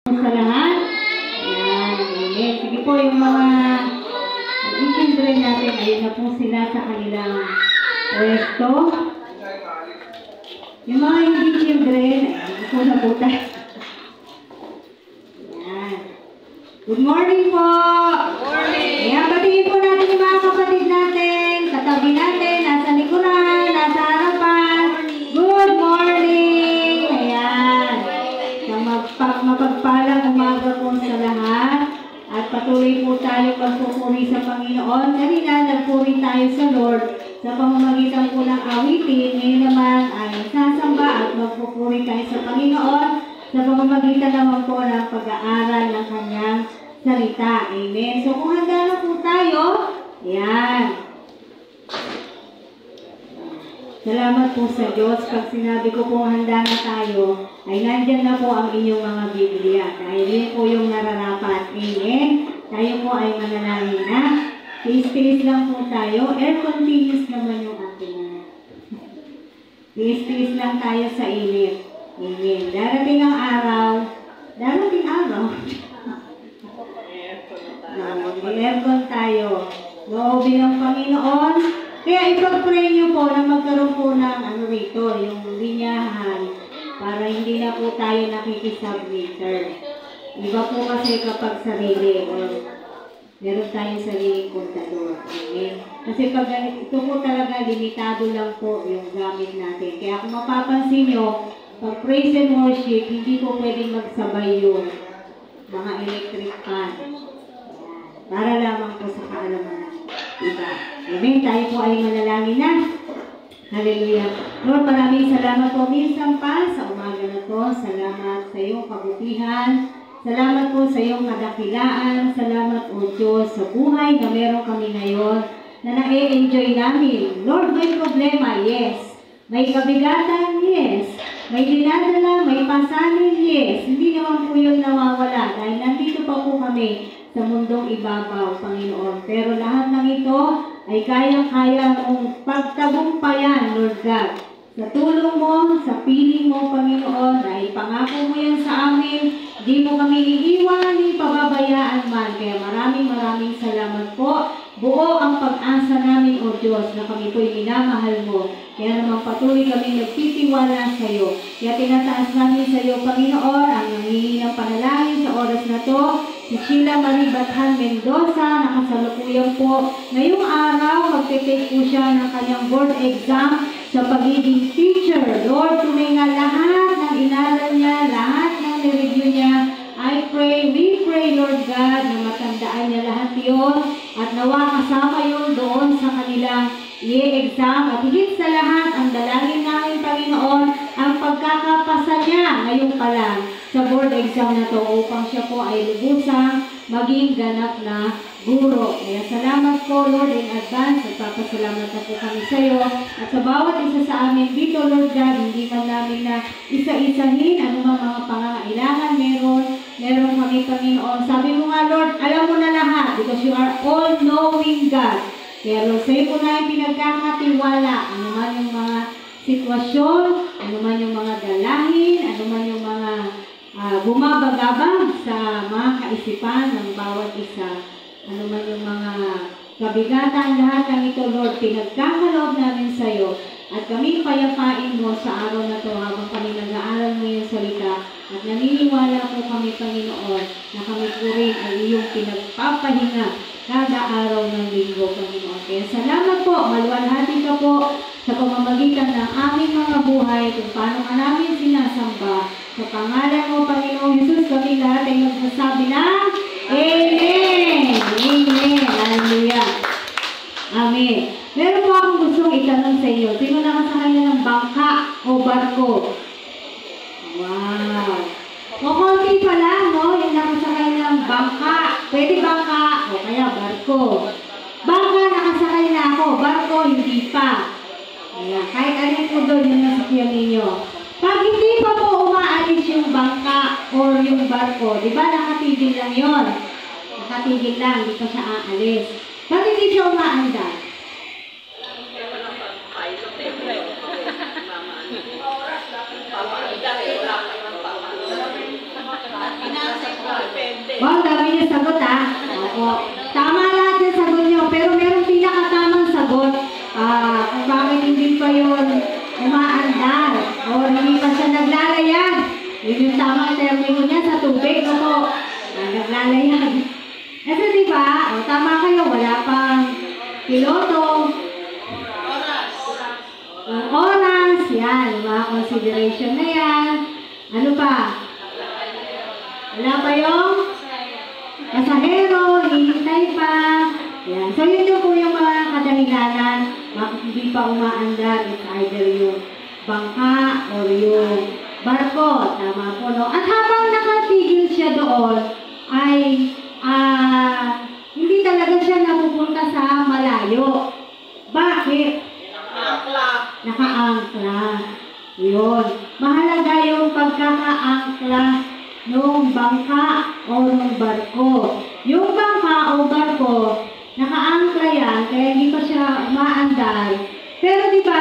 Sa lahat. Ayan. Amen. Sige po yung mga children natin. Ayun na po sila sa kanilang pwesto. Yung mga hindi children, ayun po na po tayo. Ayan. Good morning po! Good morning! Ayan, batiin po natin yung mga kapatid natin, katabi natin, nasa likuran, nasa harapan. Good morning! Ayan. Mapagpalang umaga po sa lahat. At patuloy po tayo pagpupuri sa Panginoon. Kanina, nagpuri tayo sa Lord sa pamamagitan po ng awitin. Ngayon naman ay sasamba at magpupuri tayo sa Panginoon sa pamamagitan naman po ng pag-aaral ng kanyang salita. Amen. So kung handa na po tayo, yan. Salamat po sa Diyos. Pag sinabi ko po handa na tayo, ay nandyan na po ang inyong mga Biblia. Dahil yun po yung nararapat. Amen. Tayo po ay manalangin na. Tiis-tiis lang po tayo. Air continuous naman yung ating. Tiis-tiis lang tayo sa init. Amen. Darating ang araw. Darating araw. Aircon tayo. Loobin ng Panginoon. Kaya ipag-pray nyo po na magkaroon po ng yung linyahan para hindi na po tayo nakikisubmitter. Iba po kasi kapag sarili or meron tayong sariling kontador. Amen. Kasi pag ito po talaga limitado lang po yung gamit natin. Kaya kung mapapansin nyo, pag praise and worship, hindi po pwedeng magsabay yung mga electric fan. Para lamang po sa kaalaman ng iba. Amen. Tayo po ay manalangin na. Hallelujah. Lord, maraming salamat po minsan pa sa umaga na to. Salamat sa iyong kabutihan. Salamat po sa iyong kadakilaan. Salamat po Diyos sa buhay na meron kami ngayon na na-enjoy namin. Lord, may problema? Yes. May kabigatan? Yes. May dinadala? May pasanin? Yes. Hindi naman po yun nawawala dahil nandito pa po kami sa mundong ibabaw, Panginoon. Pero lahat ng ito ay kayang-kaya mong pagtagumpayan, Lord God. Sa tulong mo, sa piling mo, Panginoon, dahil pangako mo yan sa amin, di mo kami iiwan, di pababayaan man. Kaya maraming salamat po. Buo ang pag-asa namin, O Diyos, na kami po'y minamahal mo. Kaya naman patuloy kami nagtitiwala sa iyo. Kaya tinataas namin sa iyo, Panginoon, ang nangingi ng panalangin sa oras na to. Si Sheila Marie Bathan Mendoza, nakasalukuyan po. Ngayong araw, magte-take po siya ng kanyang board exam sa pagiging teacher. Lord, tunay nga lahat ng inaral niya, lahat ng nireview niya, we pray, Lord God, na matandaan niya lahat yun at nawa kasama yun doon sa kanilang i-exam. At higit sa lahat, ang dalangin namin, Panginoon, ang pagkakapasa niya ngayon pa lang sa board exam na to upang siya po ay lubusang maging ganap na guro. Kaya salamat po, Lord, in advance. Nagpapasalamat na po kami sa iyo. At sa bawat isa sa amin dito, Lord God, hindi man namin na isa-isahin anumang mga pangangailangan meron kami, Panginoon. Sabi mo nga, Lord, alam mo na lahat because you are all-knowing God. Kaya, Lord, sa iyo po na pinagkakatiwala anuman yung mga sitwasyon, anuman yung mga dalahin, anuman yung mga bumabagabag sa mga kaisipan ng bawat isa. Ano man yung mga kabigatan, lahat ng ito, Lord, pinagkakaloob namin sa iyo. At kami payapain mo sa araw na ito habang kami nag-aaral mo yung salita. At naniniwala po kami, Panginoon, na kami po rin ay iyong pinagpapahinga kada araw ng linggo, Panginoon. Kaya salamat po, maluwalhati ka po sa pamamagitan ng aming mga buhay kung paano ka namin sinasamba. Sa pangalan mo, Panginoong Jesus, kami lahat ay magsasabi na Amen! Amen! Hallelujah! Amen! Meron po akong gustong itanong sa inyo. Sino nakasakay na ng bangka o barko? Wow! O konti pa lang, no? Yung nakasakay ng bangka. Pwede bangka o kaya barko. Bangka, nakasakay na ako. Barko, hindi pa. Ayan. Kahit alin po doon yung nasakyan ninyo. Pag hindi pa po umaalis yung bangka or yung barko, di ba nakatigil lang yun? Nakatigil lang, di pa siya aalis. Pag hindi siya umaanda? Pinasa yung sagot ha? Opo. Tama lahat yung sagot nyo, pero meron pinakatamang sagot. Kung bakit hindi pa yun umaandar o hindi pa siya naglalayag. Yun yung tamang termino niya sa tubig. Opo. Naglalayag. Kasi diba, tama kayo, wala pang piloto. Ang oras, yan, mga consideration na yan. Ano pa? Wala pa yung pasahero, hinihintay pa. Yan. So, yun yung po yung mga kadahilanan. Bakit hindi pa umaandar? It's either yung bangka or yung barko. Tama po, no? At habang nakatigil siya doon, ay hindi talaga siya napupunta sa malayo. Bakit? Nakaangkla. Yun. Mahalaga yung pagkakaangkla ng bangka o ng barko. Yung bangka o barko, nakaangkla yan, kaya hindi pa siya umaandar. Pero di ba,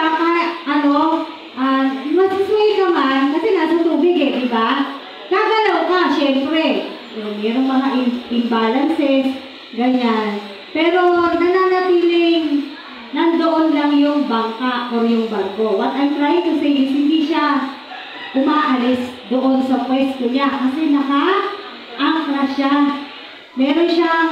masisway ka man, kasi nasa tubig eh, di ba? Gagalaw ka, syempre. Mayroong mga imbalances, ganyan. Pero nananatiling nandoon lang yung bangka o yung barko. What I'm trying to say is hindi siya umaalis doon sa pwesto niya kasi naka-angkla siya. Meron siyang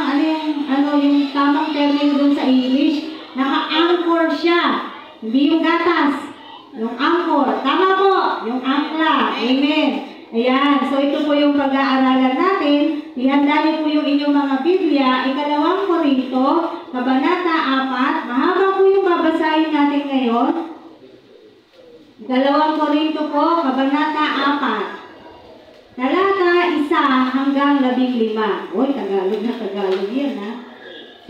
yung tamang termino doon sa English, naka-anchor siya. Hindi yung gatas, yung anchor. Tama po, yung angkla. Amen. Ayan, so ito po yung pag-aaralan natin. Ihanda niyo po yung inyong mga Biblia, Ikalawang Korinto, Kabanata 4. Mahaba po yung babasahin natin ngayon. Ikalawang Korinto po, Kabanata 4. Talata 1 hanggang 15. Uy, Tagalog na Tagalog yan ha.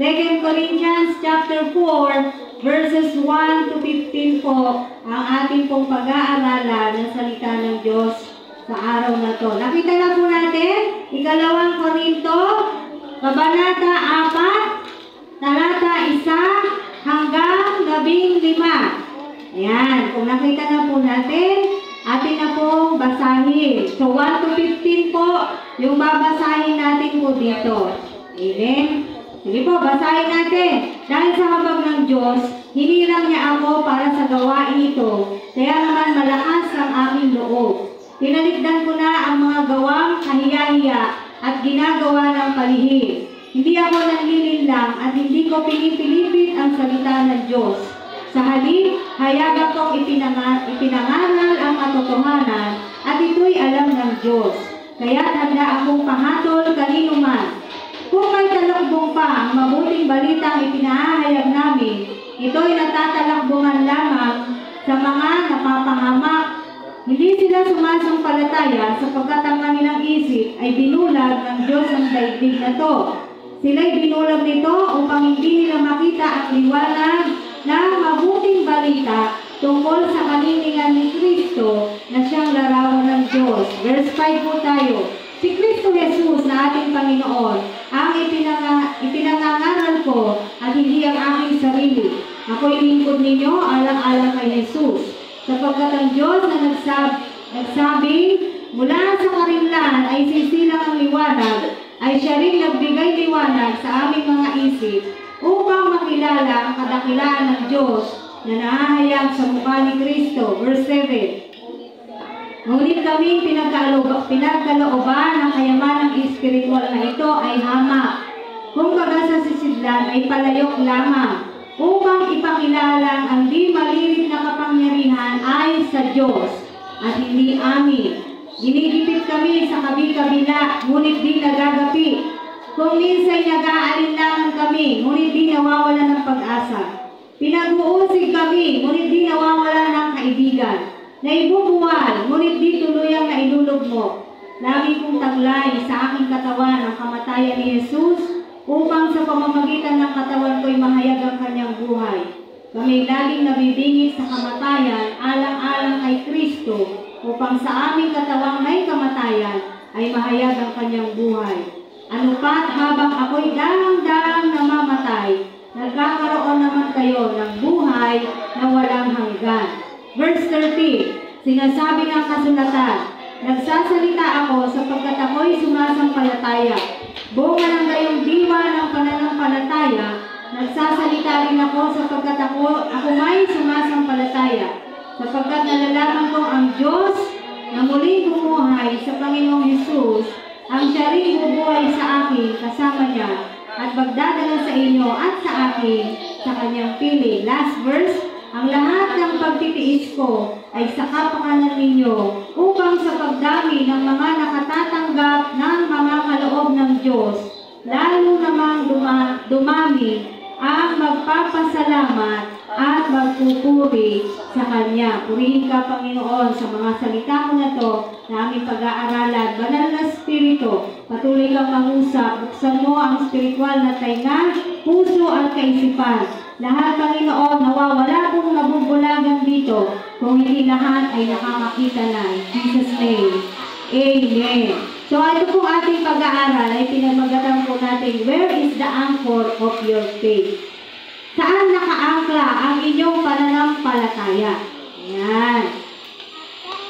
2 Corinthians chapter 4, verses 1 to 15 po, ang ating pong pag-aaralan ng salita ng Diyos sa araw na to. Nakita na po natin, Ikalawang Korinto, Kabanata 4, talata 1 hanggang 15. Ayan, kung nakita na po natin, atin na pong basahin. So, 1 to 15 po, yung babasahin natin po dito. Amen? Sige po, basahin natin. Dahil sa habag ng Diyos, hinilang niya ako para sa gawain ito, kaya naman malakas ang aking loob. Tinalikdan ko na ang mga gawang kahiya-hiya at ginagawa ng palihim. Hindi ako nanlilinlang at hindi ko pinipilipit ang salita ng Diyos. Sa halip, hayagan kong ipinangaral ang katotohanan at ito'y alam ng Diyos. Kaya't handa akong pahatol kanino man. Kung may talakbong pa ang mabuting balitang ipinahayag namin, ito'y natatalakbungan lamang sa mga napapangamak. Hindi sila sumasampalataya sapagkat ang kanilang isip ay binulag ng Diyos ng daigdig na to. Sila'y binulag nito upang hindi nila makita ang liwanag ng mabuting balita tungkol sa kanilingan ni Kristo na siyang larawan ng Diyos. Verse 5 po tayo. Si Kristo Jesus na ating Panginoon ang ipinangangaral ko at hindi ang aking sarili. Ako'y lingkod ninyo alang-alang kay Jesus. Sapagkat ang Diyos na nagsabing mula sa karimlan ay sisilang ang liwanag, ay siya rin nagbigay liwanag sa aming mga isip upang makilala ang kadakilaan ng Diyos na nahahayag sa mukha ni Kristo. Verse 7. Ngunit kami pinagkalooban ng kayamanang espiritual na ito ay hamak. Kung baga sa sisidlan ay palayok lamang, upang ipakilala ang di malilit na kapangyarihan ay sa Diyos at hindi amin. Ginigipit kami sa kabi-kabila, ngunit di nagagapi. Kung minsan nag-aalinlangan kami, ngunit di nawawala ng pag-asa. Pinag-uusig kami, ngunit di nawawala ng kaibigan. Naibubuwal, ngunit di tuluyang nailulugmo. Lagi kong taglay sa aking katawan ang kamatayan ni Jesus, upang sa pamamagitan ng katawan ko'y mahayag ang kanyang buhay. Kami laging nabibingit sa kamatayan alang-alang kay Kristo, upang sa aming katawang may kamatayan ay mahayag ang kanyang buhay. Ano pat habang ako'y dalang-dalang namamatay, nagkakaroon naman kayo ng buhay na walang hanggan. Verse 30, sinasabi ng kasulatan, nagsasalita ako sapagkat ako'y sumasampalataya. Bunga ng Nagsasalita rin ako sapagkat ako may sumasampalataya. Sapagkat nalalaman ko ang Diyos na muling bumuhay sa Panginoong Hesus, ang siya rin bubuhay sa akin kasama niya at magdadala sa inyo at sa akin sa kanyang piling. Last verse, ang lahat ng pagtitiis ko ay sa kapakanan ninyo upang sa pagdami ng mga nakatatanggap ng mga kaloob ng Diyos, lalo namang dumami ang magpapasalamat at magpupuri sa Kanya. Purihin ka, Panginoon, sa mga salita mo na to na aming pag-aaralan. Banal na Espiritu, patuloy kang mangusap. Buksan mo ang spiritual na tainga, puso at kaisipan. Lahat, Panginoon, nawawala pong nabubulagan dito kung hindi lahat ay nakakakita na. In Jesus' name, Amen. So, ito pong ating pag-aaral ay pinagmagatan po natin, where is the anchor of your faith? Saan nakaangkla ang inyong pananampalataya? Ayan.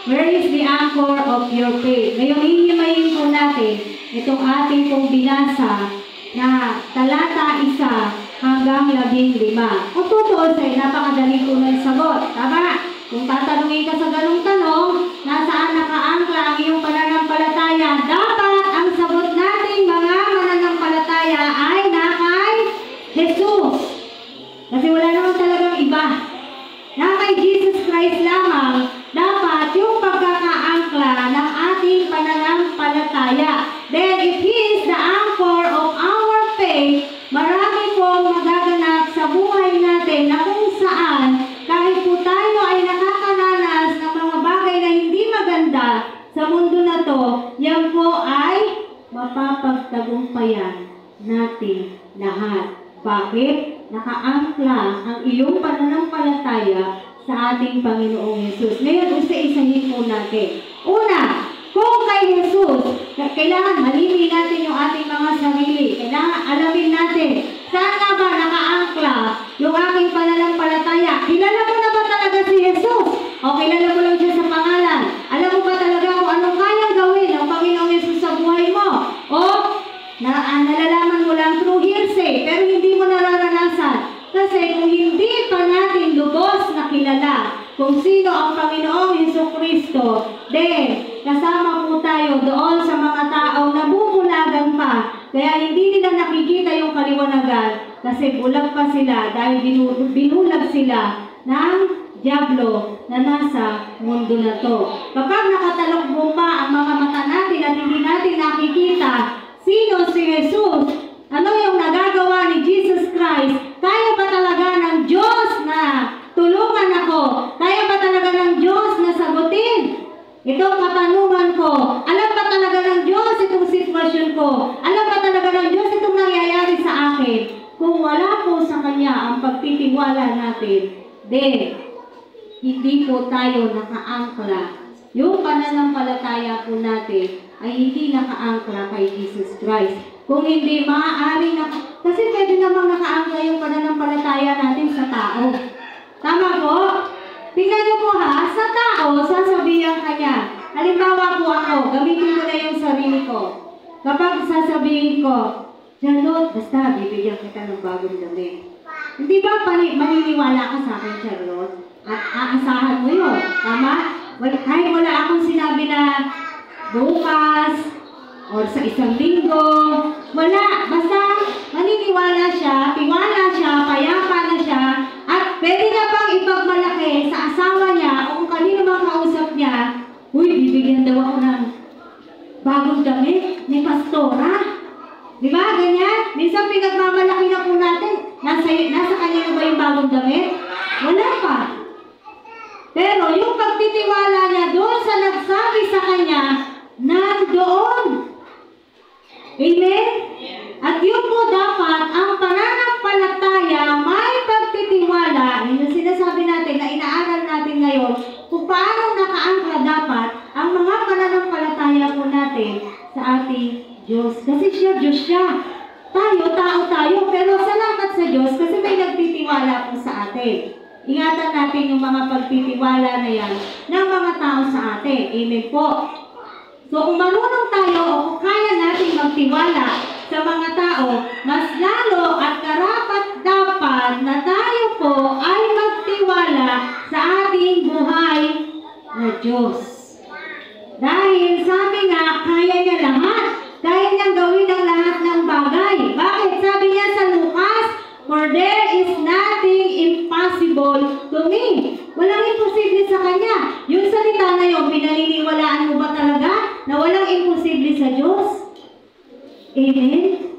Where is the anchor of your faith? Ngayon, hihimayin po natin itong ating pong binasa na talata 1 hanggang 15. Kung totoo sa'yo, napakadali po ng sagot. Tama? Kung tatanungin ka sa ganung tanong, nasaan nakaangkla ang iyong pananampalataya? Dapat ang sagot nating mga mananampalataya ay na kay Jesus. Kasi wala naman talagang iba. Na kay Jesus Christ lamang, dapat yung pagkakaangkla ng ating pananampalataya. Then, if He is the anchor of our faith, marami pong magaganap sa buhay natin na kung saan, kahit po tayo ay nakakaranas ng mga bagay na hindi maganda sa mundo na to, yan po ay mapapagtagumpayan natin lahat. Bakit? Nakaangkla ang iyong pananampalataya sa ating Panginoong Hesus. Ngayon, isa-isahin po natin. Una, kung kay Hesus, kailangan malinin natin yung ating mga sarili. Kailangan alamin natin, saan nga ba nakaangkla yung aking pananampalataya? Kilala mo na ba talaga si Hesus? O kilala mo lang siya sa pangalan? Alam mo ba talaga kung anong kayang gawin ng Panginoong Hesus sa buhay mo? O nalalaman mo lang through hearsay, pero hindi mo nararanasan. Kasi kung hindi pa natin lubos na kilala kung sino ang Panginoong Hesukristo, then kasama po tayo doon sa mga taong nabubulagan pa. Kaya hindi nila nakikita yung kaliwanagan kasi bulag pa sila dahil binulag sila ng Diablo na nasa mundo na to. Kapag nakatalokbo pa ang mga mata natin at hindi natin nakikita sino si Jesus, ano yung nagagawa ni Jesus Christ, kaya ba talaga ng Diyos na tulungan ako? Kaya ba talaga ng Diyos na sagutin itong katanungan ko? Alam ba talaga ng Diyos itong sitwasyon ko? Alam ba talaga ng Diyos itong nangyayari sa akin? Kung wala po sa Kanya ang pagtitiwala natin, then hindi po tayo nakaangkla. Yung pananampalataya po natin ay hindi nakaangkla kay Jesus Christ. Kung hindi, maaari na, kasi pwede namang nakaangkla yung pananampalataya natin sa tao. Tama po? Tingnan niyo po ha, sa tao, sasabihan ka niya. Halimbawa po ako, gamitin ko na yung sarili ko. Kapag sasabihin ko, Charlotte, basta bibigyan kita ng bagong damit. Hindi ba maniniwala ka sa akin, Charlotte? At aasahan mo yun. Tama? Kahit wala akong sinabi na bukas or sa isang linggo, wala. Basta maniniwala siya, tiwala siya, payapa na siya, at pwede niya pang ipagmalaki sa asawa niya o kung kanino mang kausap niya, uy, bibigyan daw ako ng bagong damit ni Pastora. Di ba? Ganyan? Minsan pinagmamalaki na po natin. Nasa kanya na ba yung bagong damit? Wala pa. Pero yung pagtitiwala niya doon sa nagsabi sa kanya, nandoon. Amen? At yun po dapat, ang pananampalataya, may pagtitiwala, yun yung sinasabi natin na inaaral natin ngayon, kung paano nakaangkla dapat ang mga pananampalataya po natin sa ating Diyos. Kasi siya, Diyos siya. Tayo, tao tayo, pero salamat sa Diyos kasi may nagtitiwala po sa atin. Ingatan natin yung mga pagtitiwala na yan ng mga tao sa atin. Amen po. So kung marunong tayo o kung kaya natin magtiwala sa mga tao, mas lalo at karapat dapat Amen?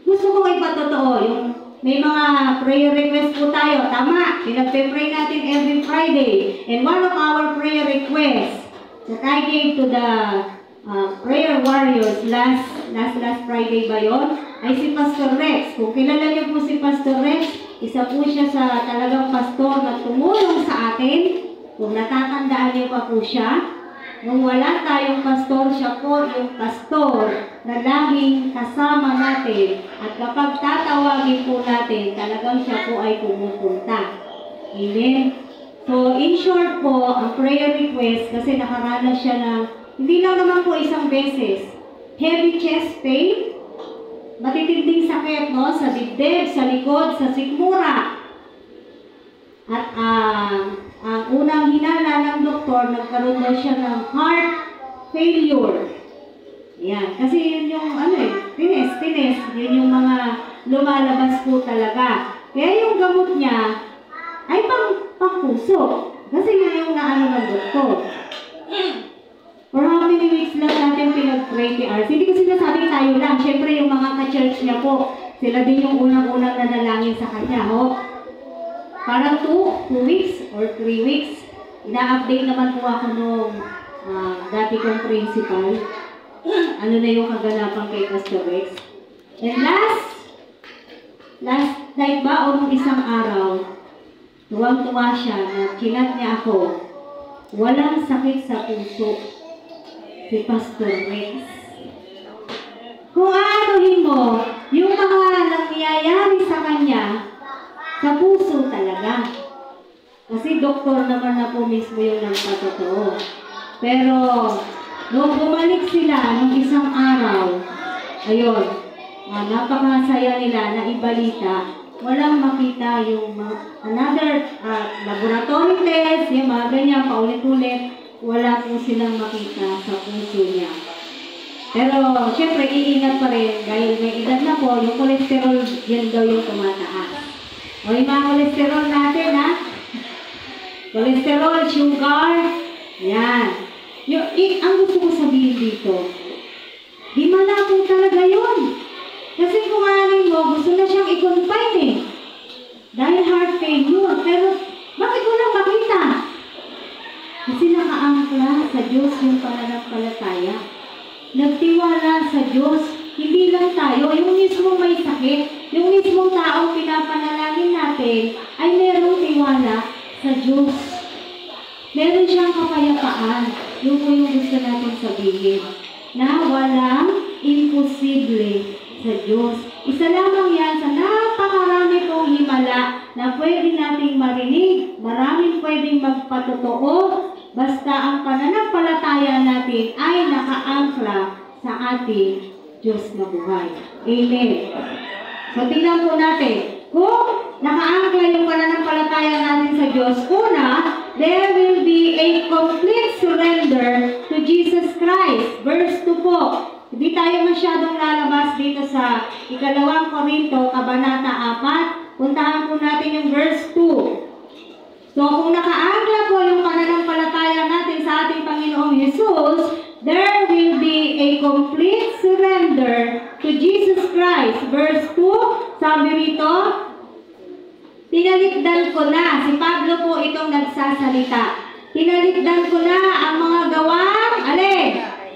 Gusto ko ipatotoo yung may mga prayer request po tayo. Tama, pinagpe-pray natin every Friday. And one of our prayer requests that I gave to the prayer warriors last Friday ba yun? Ay si Pastor Rex. Kung kilala niyo po si Pastor Rex, isa po siya sa talagang pastor na tumulong sa atin. Kung natatandaan niyo pa po siya, nung wala tayong pastor, siya po yung pastor na laging kasama natin. At kapag tatawagin po natin, talagang siya po ay pumupunta. Amen? So, in short po, ang prayer request, kasi nakaranas siya ng, hindi lang naman po isang beses, heavy chest pain, matitinding sakit, no? Sa dibdib, sa likod, sa sikmura. At ang unang hinala ng doktor, nagkaroon daw siya ng heart failure. Yan. Kasi yun yung, tinis. Yun yung mga lumalabas po talaga. Kaya yung gamot niya, ay pang-puso. Kasi yun yung naano ng doktor. For how many weeks lang natin pinag-pray kay Ars? Hindi ko sinasabing tayo lang. Siyempre yung mga ka-church niya po, sila din yung unang-unang nanalangin sa kanya. Ho? Parang 2 weeks or 3 weeks. Ina-update naman po ako nung dati kong principal. Ano na yung kaganapan kay Pastor Rex. And last night ba o nung isang araw, tuwang-tuwa siya na chinat niya ako, walang sakit sa puso si Pastor Rex. Kung aanuhin mo, yung mga nangyayari sa kanya, sa puso talaga. Kasi doktor naman na po mismo yung nagpatotoo. Pero, nung bumalik sila nung isang araw, ayun, napakasaya nila na ibalita, walang makita yung another laboratory test, yung mga ganyan, paulit-ulit, wala po silang makita sa puso niya. Pero, syempre, iingat pa rin dahil may edad na po, yung cholesterol, yan daw yung tumataas. O yung mga cholesterol natin, ha? Cholesterol, sugar, yan. Ang gusto ko sabihin dito, himala po talaga yun. Kasi kung aanin mo, gusto na siyang i-confine eh. Dahil heart failure. Pero, bakit walang makita? Kasi nakaangkla sa Diyos yung pananampalataya. Nagtiwala sa Diyos. Hindi lang tayo, yung mismo may sakit, yung mismong taong pinapanalangin natin, ay merong tiwala sa Diyos. Meron siyang kapayapaan. Yung po yung gusto natin sabihin. Na walang imposible sa Diyos. Isa lamang yan sa napakarami pong himala na pwede nating marinig. Maraming pwedeng magpatotoo. Basta ang pananampalataya natin ay nakaangkla sa ating Diyos na buhay. Amen. So, tingnan po natin. Kung nakaangkla yung pananampalataya natin sa Diyos, una, there will be a complete surrender to Jesus Christ. Verse 2 po. Hindi tayo masyadong lalabas dito sa 2 Korinto, Kabanata 4. Puntahan po natin yung verse 2. So, kung nakaangkla po yung pananampalataya natin sa ating Panginoong Jesus, there will be a complete surrender to Jesus Christ. Verse 2, sabi rito, tinalikdan ko na, si Pablo po itong nagsasalita, tinalikdan ko na ang mga gawang,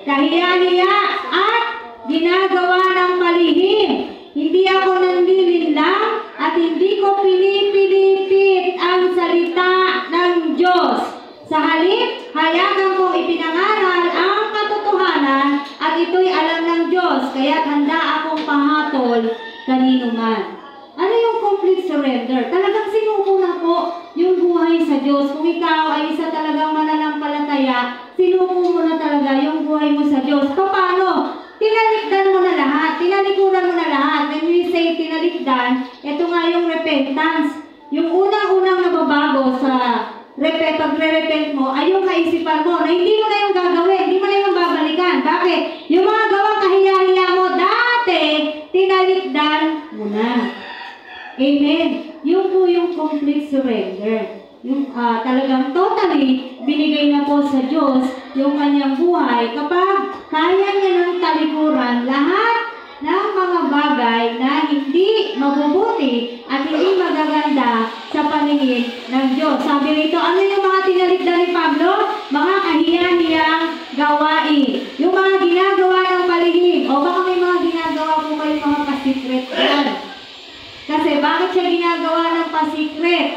kahiya-hiya at ginagawa ng palihim. Hindi ako nanlilinlang at hindi ko pinipilipit ang salita ng Diyos. Sa halip, hayagan kong ipinangaral ang katotohanan at ito'y alam ng Diyos, kaya't handa akong pahatol kanino man. Ano yung complete surrender? Talagang sinuko na po yung buhay sa Diyos. Kung ikaw ay isa talagang mananampalataya, sinuko mo na talaga yung buhay mo sa Diyos. Paano? Tinalikdan mo na lahat. Tinalikuran mo na lahat. When we say tinalikdan, ito nga yung repentance. Yung unang-unang nababago sa pagre-repent mo ay yung kaisipan mo na hindi mo na yung gagawin, hindi mo na yung babalikan. Bakit? Yung mga gawang kahiya-hiya mo dati, tinalikdan mo na. Amen. Yung po yung complete surrender. Yung talagang totally binigay na po sa Diyos yung kanyang buhay kapag kaya niya ng talikuran lahat na mabuti at hindi magaganda sa paningin ng Diyos. Sabi rito, ano yung mga tinalikda ni Pablo? Mga kahiyan-hiyang gawain. Yung mga ginagawa ng palihim. O baka may mga ginagawa po kayo mga pasikret yan. Kasi bakit siya ginagawa ng pasikret?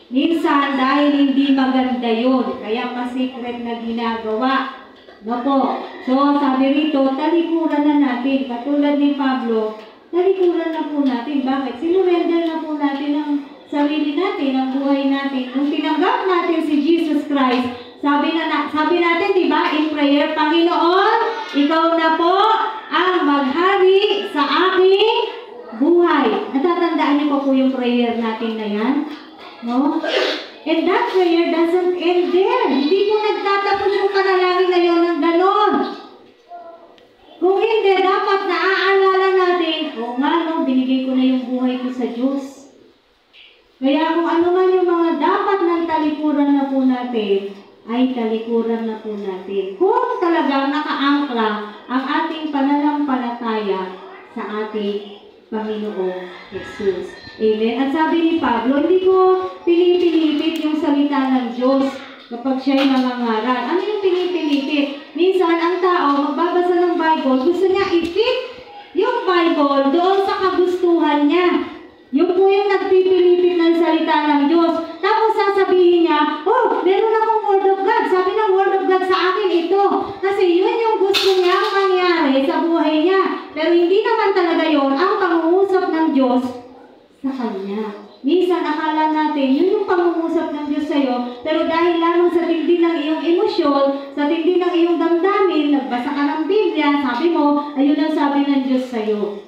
Minsan dahil hindi maganda yun. Kaya pasikret na ginagawa. No po. So, sabi rito, talikuran na natin. Katulad ni Pablo, talikuran na po natin. Bakit? Sinurrender na po natin ang sarili natin, ang buhay natin. Nung tinanggap natin si Jesus Christ, sabi natin, di ba, in prayer, Panginoon, ikaw na po ang maghari sa aking buhay. Natatandaan niyo po yung prayer natin na yan? No? And that prayer doesn't end there. Hindi po nagtatapos yung panalangin na yun ng ganon. Kung hindi, dapat naaalala natin, o nga no, binigay ko na yung buhay ko sa Diyos. Kaya kung ano man yung mga dapat ng talikuran na po natin, ay talikuran na po natin. Kung talagang nakaangkla ang ating pananampalataya sa ating Panginoong Jesus. Amen. At sabi ni Pablo, hindi ko pinipilipit yung salita ng Diyos kapag siya'y nangangaral. Ano yung pinipilipit? Minsan, ang tao, magbabasa ng Bible, gusto niya i-fit yung Bible doon sa kagustuhan niya. Yung po yung nagpipilipit ng salita ng Diyos. Tapos sasabihin niya, oh, meron akong Word of God. Sabi ng Word of God sa akin ito. Kasi yun yung gusto niya mangyari sa buhay niya. Pero hindi naman talaga yun ang pangungusap ng Diyos sa Kanya. Minsan akala natin, yun yung pangungusap ng Diyos sa'yo, pero dahil lamang sa tindi ng iyong emosyon, sa tindi ng iyong damdamin, nagbasa ka ng Biblia, sabi mo, ayun ang sabi ng Diyos sa'yo.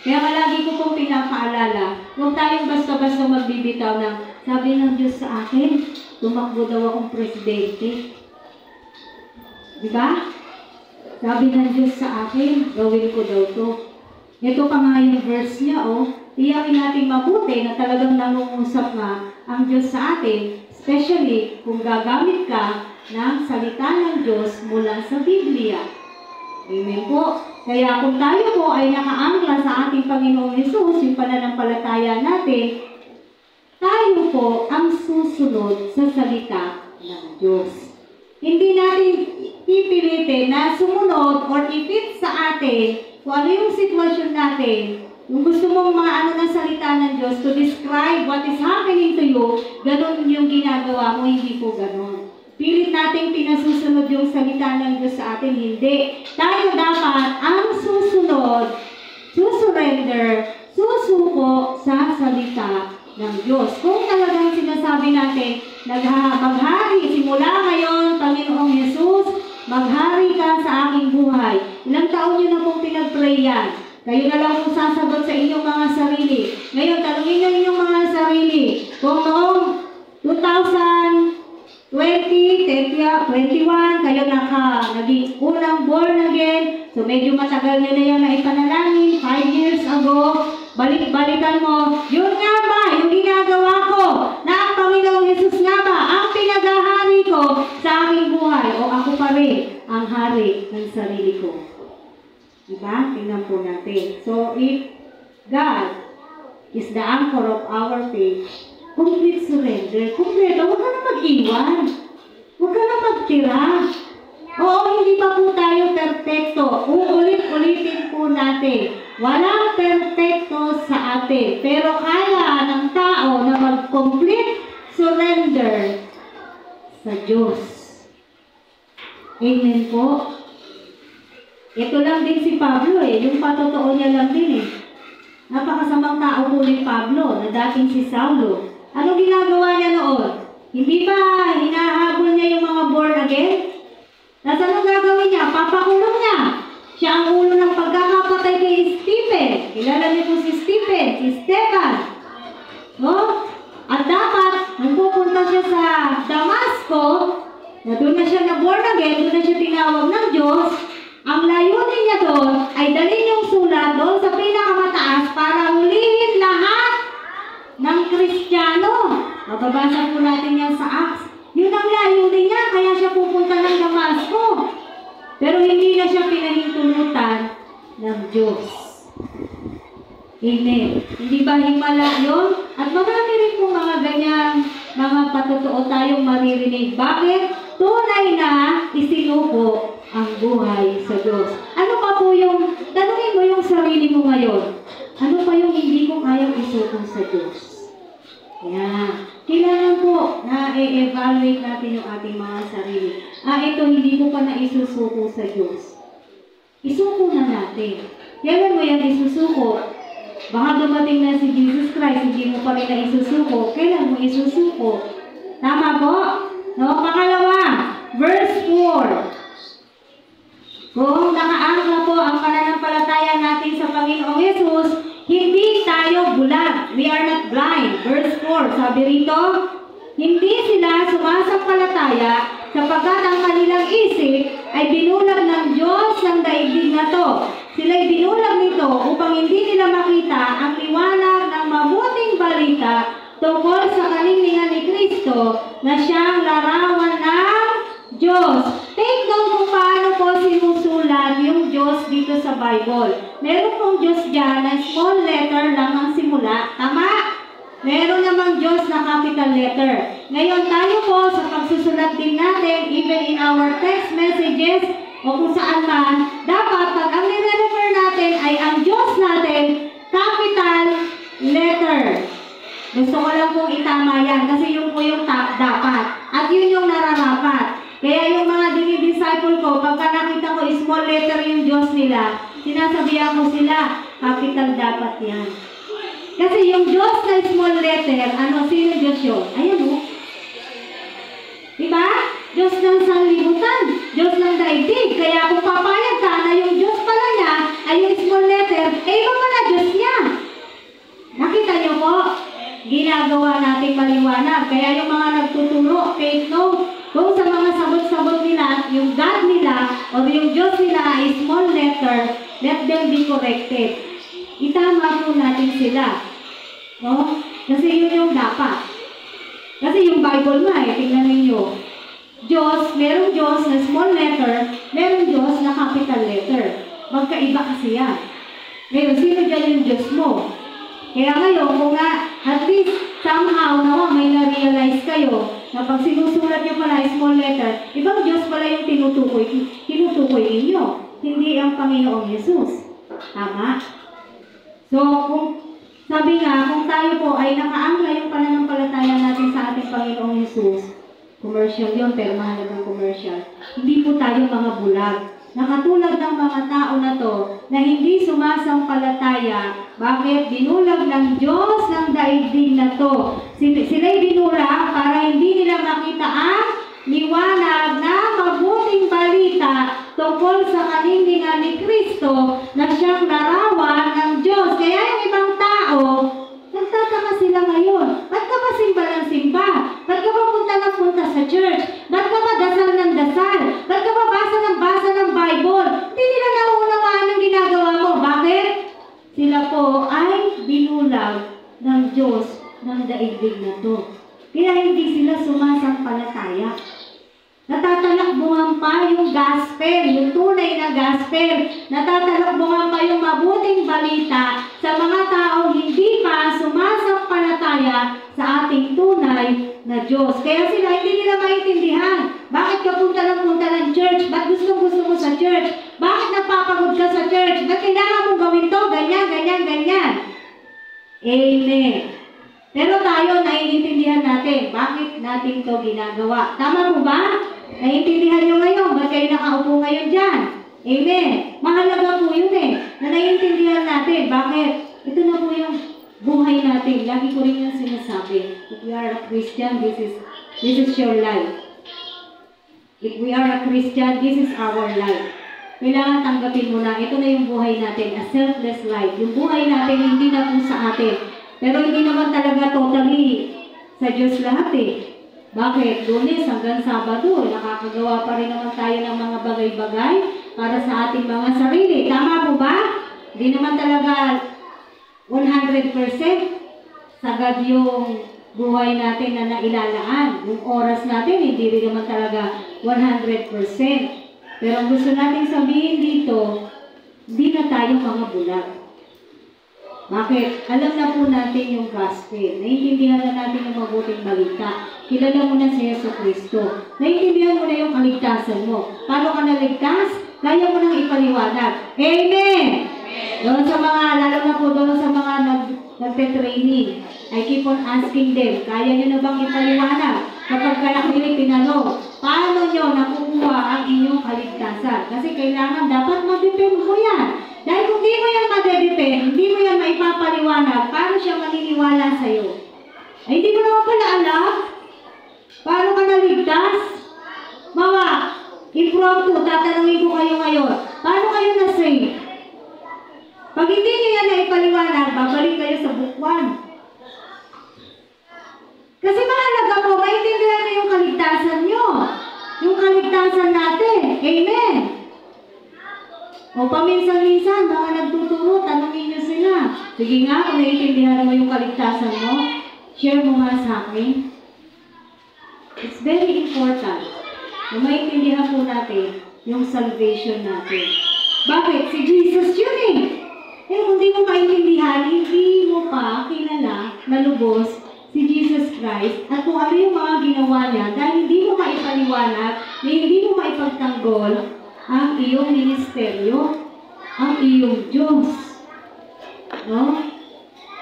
Kaya malagi ko pong pinapaalala, huwag tayong basta-basta magbibitaw ng sabi ng Diyos sa akin, tumakbo daw akong presidente. Diba? Sabi ng Diyos sa akin, gawin ko daw to. Ito pa nga yung verse niya, oh. Iyakin natin mabuti na talagang nangungusap nga ang Diyos sa atin, especially kung gagamit ka ng salita ng Diyos mula sa Biblia. Amen po. Kaya kung tayo po ay nakaangkla sa ating Panginoong Hesus, yung pananampalataya natin, tayo po ang susunod sa salita ng Diyos. Hindi natin pipilitin na sumunod or ipit sa atin kung ano yung sitwasyon natin. Kung gusto mong maano ng salita ng Diyos to describe what is happening to you, ganun yung ginagawa mo, hindi po ganun. Pilit nating pinasusunod yung salita ng Diyos sa atin, hindi. Tayo dapat ang susunod, susurrender, susuko sa salita ng Diyos. Kung talagang sinasabi natin, maghari, simula ngayon, Panginoong Hesus, maghari ka sa aking buhay. Ilang taon nyo na pong pinag-pray yan. Kayo na lang kung sasagot sa inyong mga sarili. Ngayon, tanungin nyo inyong mga sarili. Kung noong 2021, kayo naging unang born again. So, medyo matagal nyo na yan na ipanalangin. 5 years ago, balik-balikan mo. Yun nga ba, yung ginagawa ko, na ang Panginoong Hesus nga ba, ang pinaghahari ko sa aming buhay. O ako pa rin ang hari ng sarili ko. Diba? Tingnan po natin. So, if God is the anchor of our faith, complete surrender. Kompleto, huwag ka na mag-iwan. Huwag ka na magtira. Oo, hindi pa po tayo perfecto. Uulit-ulitin po natin. Walang perfecto sa atin. Pero kaya ng tao na mag-complete surrender sa Diyos. Amen po. Ito lang din si Pablo yung patotoo niya lang din Napakasamang tao po ni Pablo na dating si Saulo. Anong ginagawa niya noon? Hindi ba hinahabol niya yung mga born again? Nasa anong gagawin niya? Papakulong niya. Siya ang ulo ng pagkakapatay kay Stephen. Kilala niyo po si Stephen, si Stephen. No? At dapat, nung pupunta siya sa Damasco, na doon na siya na born again, doon na siya tinawag ng Diyos, ang layunin niya doon ay dalhin yung sulat doon sa pinakamataas para hulihin lahat ng Kristiyano. Mababasa po natin yan sa Acts. Yun ang layunin niya, kaya siya pupunta ng Damasco. Pero hindi na siya pinahintulutan ng Diyos. Amen. Hindi ba himala yun? At marami rin po mga ganyan, mga patotoo tayong maririnig. Bakit? Tunay na isinuko ang buhay sa Diyos. Ano pa po yung, tanungin mo yung sarili mo ngayon. Ano pa yung hindi ko kayang isuko sa Diyos? Yan. Kailangan po na i-evaluate natin yung ating mga sarili. Ito hindi ko pa na isusuko sa Diyos. Isuko na natin. Kailan mo yan isusuko? Baka dumating na si Jesus Christ, hindi mo pa rin na isusuko. Kailan mo isusuko? Tama po? No? Pangalawa, verse 4. Kung nakaangkla po ang pananampalataya natin sa Panginoong Yesus, hindi tayo bulag. We are not blind. Verse 4, sabi rito, hindi sila sumasampalataya sapagkat ang kanilang isip ay binulag ng Diyos ng daigdig na to. Sila'y binulag nito upang hindi nila makita ang liwanag ng mabuting balita tungkol sa kalinlingan ni Kristo na siyang larawan ng Diyos. Take note kung paano po sinusulat yung Diyos dito sa Bible. Meron pong Diyos dyan na small letter lang ang simula. Tama? Meron namang Diyos na capital letter. Ngayon tayo po sa pagsusulat din natin, even in our text messages, o kung saan man, dapat pag ang nire-refer natin ay ang Diyos natin, capital letter. Gusto ko lang pong itama yan kasi yun po yung top dapat. At yun yung nararapat. Kaya yung mga dinidisciple ko, pagka nakita ko small letter yung Diyos nila, sinasabihan ko sila, capital dapat yan. Kasi yung Diyos na small letter, sino Diyos yun? Ayan o. Diba? Diyos ng sanlibutan, Diyos ng daigdig. Kaya kung papayag ka na yung Diyos pala niya ay yung small letter, iba pala Diyos niya. Nakita niyo po? Ginagawa nating maliwanag. Kaya yung mga nagtuturo, take note, kung sa mga sabot-sabot nila, yung God nila, o yung Diyos nila ay small letter, let them be corrected. Itama po natin sila. No? Kasi yun yung dapat. Kasi yung Bible nga, tingnan ninyo. Diyos, merong Diyos na small letter, merong Diyos na capital letter. Magkaiba kasi yan. Ngayon, sino dyan yung Diyos mo? Kaya ngayon, kung at least somehow may na-realize kayo na pag sinusulat nyo pala small letter, ibang Diyos pala yung tinutukoy ninyo. Hindi ang Panginoong Yesus. Tama? So, sabi nga, kung tayo po ay nakaangkla yung pananampalataya natin sa ating Panginoong Yesus, commercial yun, pero mahalagang commercial, hindi po tayo mga bulag. Nakatulad ng mga tao na to na hindi sumasampalataya, bakit? Binulag ng Diyos ng daigdig na to. Sila'y binulag para hindi nila makita ang liwanag na mabuting balita tungkol sa kalinlingan ni Kristo na siyang larawan ng Diyos. Kaya yung ibang tao, nagtataka sila ngayon. Ba't ka ba simba ng simba? Ba't ka ba punta ng punta sa church? Ba't ka ba dasal ng dasal? Ba't ka ba basa ng Bible? Hindi nila nauunawaan ang ginagawa mo. Bakit? Sila po ay binulag ng Diyos ng daigdig na to. Kaya hindi sila sumasampalataya. Natatalakbungan pa yung gospel, yung tunay na gospel. Natatalakbungan pa yung mabuting balita sa mga taong hindi pa sumasampalataya sa ating tunay na Diyos. Kaya sila hindi nila maintindihan. Bakit ka punta ng church? Ba't gusto mo sa church? Bakit napapagod ka sa church? Ba't kailangan mong gawin to? Ganyan. Amen. Pero tayo, naiintindihan natin. Bakit natin to ginagawa? Tama po ba? Naiintindihan nyo ngayon. Ba't kayo nakaupo ngayon dyan? Amen. Mahalaga po yun na naiintindihan natin. Bakit? Ito na po yung buhay natin. Lagi ko rin yung sinasabi. If we are a Christian, this is your life. If we are a Christian, this is our life. Kailangan tanggapin mo na. Ito na yung buhay natin. A selfless life. Yung buhay natin, hindi na po sa atin. Pero hindi naman talaga totally sa Diyos lahat Bakit? Lunes hanggang Sabado, nakakagawa pa rin naman tayo ng mga bagay-bagay para sa ating mga sarili. Tama po ba? Hindi naman talaga 100% sagad yung buhay natin na nailalaan. Yung oras natin, hindi rin naman talaga 100%. Pero ang gusto natin sabihin dito, hindi na tayo mga bulag. Bakit? Alam na po natin yung gospel. Naiintindihan na natin yung mabuting balita. Kilala mo na si Yesu Cristo. Naiintindihan mo na yung kaligtasan mo. Paano ka naligtas? Kaya mo nang ipaliwanag. Amen! Doon sa mga, lalo na po doon sa mga nagpe-training, I keep on asking them, kaya nyo na bang ipaliwanag? Kapag kaya kayo tinanong, paano nyo nakukuha ang inyong kaligtasan? Kasi kailangan dapat ma-depend mo yan. Dahil kung di mo yan ma-depend, hindi mo yan maipapaliwanag, paano siya maniniwala sa'yo? Ay, hindi mo naman pala alam. Paano ka naligtas? Mga, impromptu, tatanungin ko kayo ngayon, paano kayo na-save? Pag hindi nyo yan na ipaliwanag, babalik kayo sa book 1. Kasi mahalaga po, maintindihan nyo yung kaligtasan nyo. Yung kaligtasan natin. Amen. O paminsan-minsan, mga nagtuturo, tanongin nyo sila. Sige nga, kung naiintindihan mo yung kaligtasan mo, share mo nga sa akin. It's very important na maintindihan po natin yung salvation natin. Bakit? Si Jesus yun eh. Pero kung di mo maintindihan, hindi mo pa kilala na lubos si Jesus Christ at kung ano yung mga ginawa niya dahil hindi mo maipaliwanag, hindi mo maipagtanggol ang iyong ministeryo, ang iyong Diyos. No?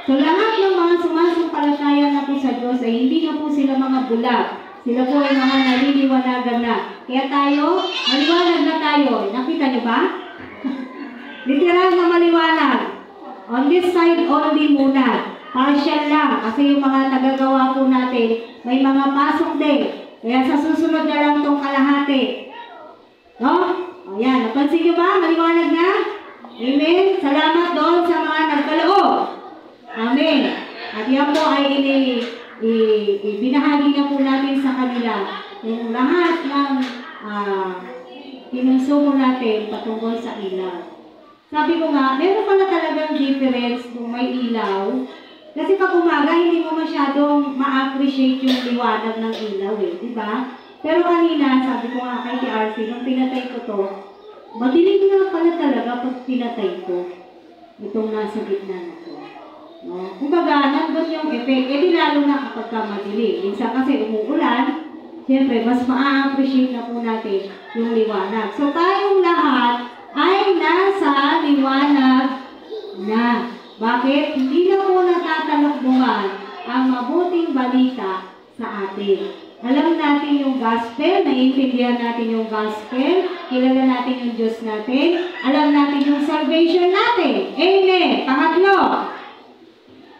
So lahat ng mga sumasampalataya na po sa Diyos ay hindi na po sila mga bulag. Sila po ay mga naliliwanagan na. Kaya tayo, maliwanag na tayo. Nakita niyo ba? Literal na maliwanag. On this side only muna. Partial lang. Kasi yung mga nagagawa po natin, may mga pasok din. Kaya sa susunod na lang itong kalahati. No? O yan. Napansin niyo ba? Maliwanag na? Amen? Salamat doon sa mga nagkaloob. Amen. At yan po ay ibinahagi na po natin sa kanila. Yung lahat ng pinunsumo natin patungkol sa ilaw. Sabi ko nga, meron pala talagang difference kung may ilaw. Kasi pag umaga, hindi mo masyadong ma-appreciate yung liwanag ng ilaw eh, di ba? Pero kanina, sabi ko nga kay TRC, nung pinatay ko to, madilim na pala talaga pag pinatay ko. Itong nasa gitna na to. No? Kumbaga, nandun yung effect. Eh di lalo na kapag ka madilim. Minsan kasi umuulan, siyempre, mas ma-appreciate na po natin yung liwanag. So, tayong lahat ay nasa liwanag na. Bakit? Hindi na po natatalokbungan ang mabuting balita sa atin. Alam natin yung gospel, naiintindihan natin yung gospel, kilala natin yung Diyos natin, alam natin yung salvation natin. Amen! Pangatlo,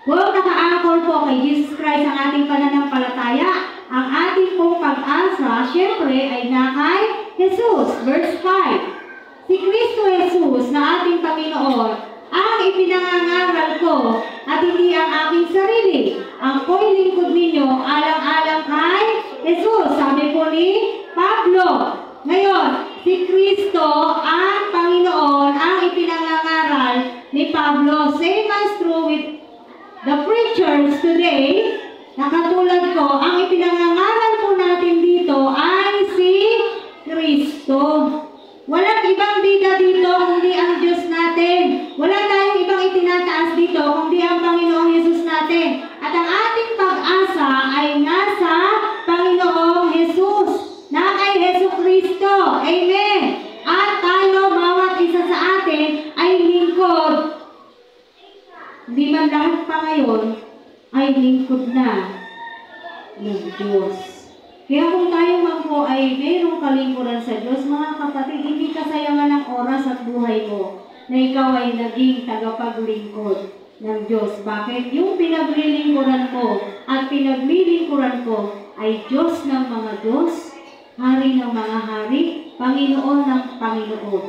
kung naka-anchor po kay Jesus Christ ang ating pananampalataya, ang ating pong pag-asa, syempre, ay na kay Jesus. Verse 5. Si Kristo Jesus na ating Panginoon ang ipinangangaral ko at hindi ang aking sarili. Ang ko'y lingkod ninyo alang-alang kay Jesus. Sabi po ni Pablo. Ngayon, si Kristo ang Panginoon ang ipinangangaral ni Pablo. Same as true with the preachers today, na katulad ko, ang ipinangangaral po natin dito ay si Kristo. Walang ibang bida dito kundi ang Diyos natin. Wala tayong ibang itinataas dito kundi ang Panginoong Yesus natin. At ang ating pag-asa ay nasa Panginoong Yesus, na kay Yesu Kristo. Amen! At tayo, bawat isa sa atin, ay lingkod. Hindi man lahat pa ngayon ay lingkod na ng Diyos. Kaya kung tayo man po ay mayroong kalingkuran sa Diyos, mga kapatid, hindi kasayangan ng oras at buhay mo na ikaw ay naging tagapaglingkod ng Diyos. Bakit? Yung pinaglilingkuran ko at pinaglilingkuran ko ay Diyos ng mga Diyos, Hari ng mga Hari, Panginoon ng Panginoon.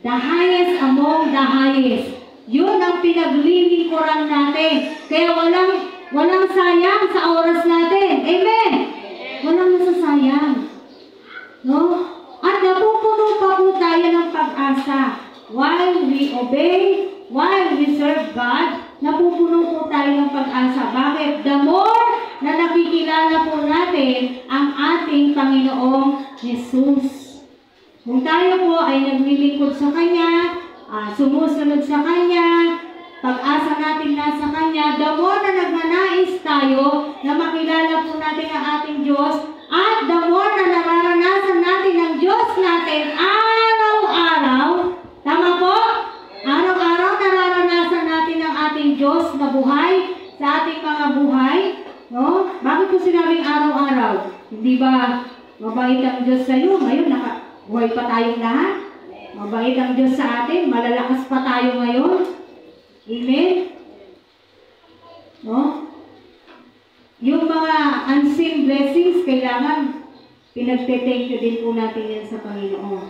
The highest among the highest. Yun ang pinaglilingkuran natin. Kaya walang sayang sa oras natin. Amen! Walang nasasayang. No? At napupuno pa po tayo ng pag-asa. While we obey, while we serve God, napupuno po tayo ng pag-asa. Bakit? The more na nakikilala po natin ang ating Panginoong Jesus. Kung tayo po ay naglilingkod sa Kanya, sumusunod sa Kanya, pag-asa natin nasa Kanya, the more na nagnanais tayo na makilala po natin ang ating Diyos, at the more na nararanasan natin ang Diyos natin araw-araw. Tama po? Araw-araw nararanasan natin ang ating Diyos na buhay sa ating mga buhay. No? Bakit ko sinabing araw-araw? Hindi ba mabait ang Diyos sa iyo? Ngayon, buhay pa tayong lahat. Mabait ang Diyos sa atin. Malalakas pa tayo ngayon. Amen? No? Yung mga unseen blessings, kailangan pinagte-thank you din po natin yan sa Panginoon.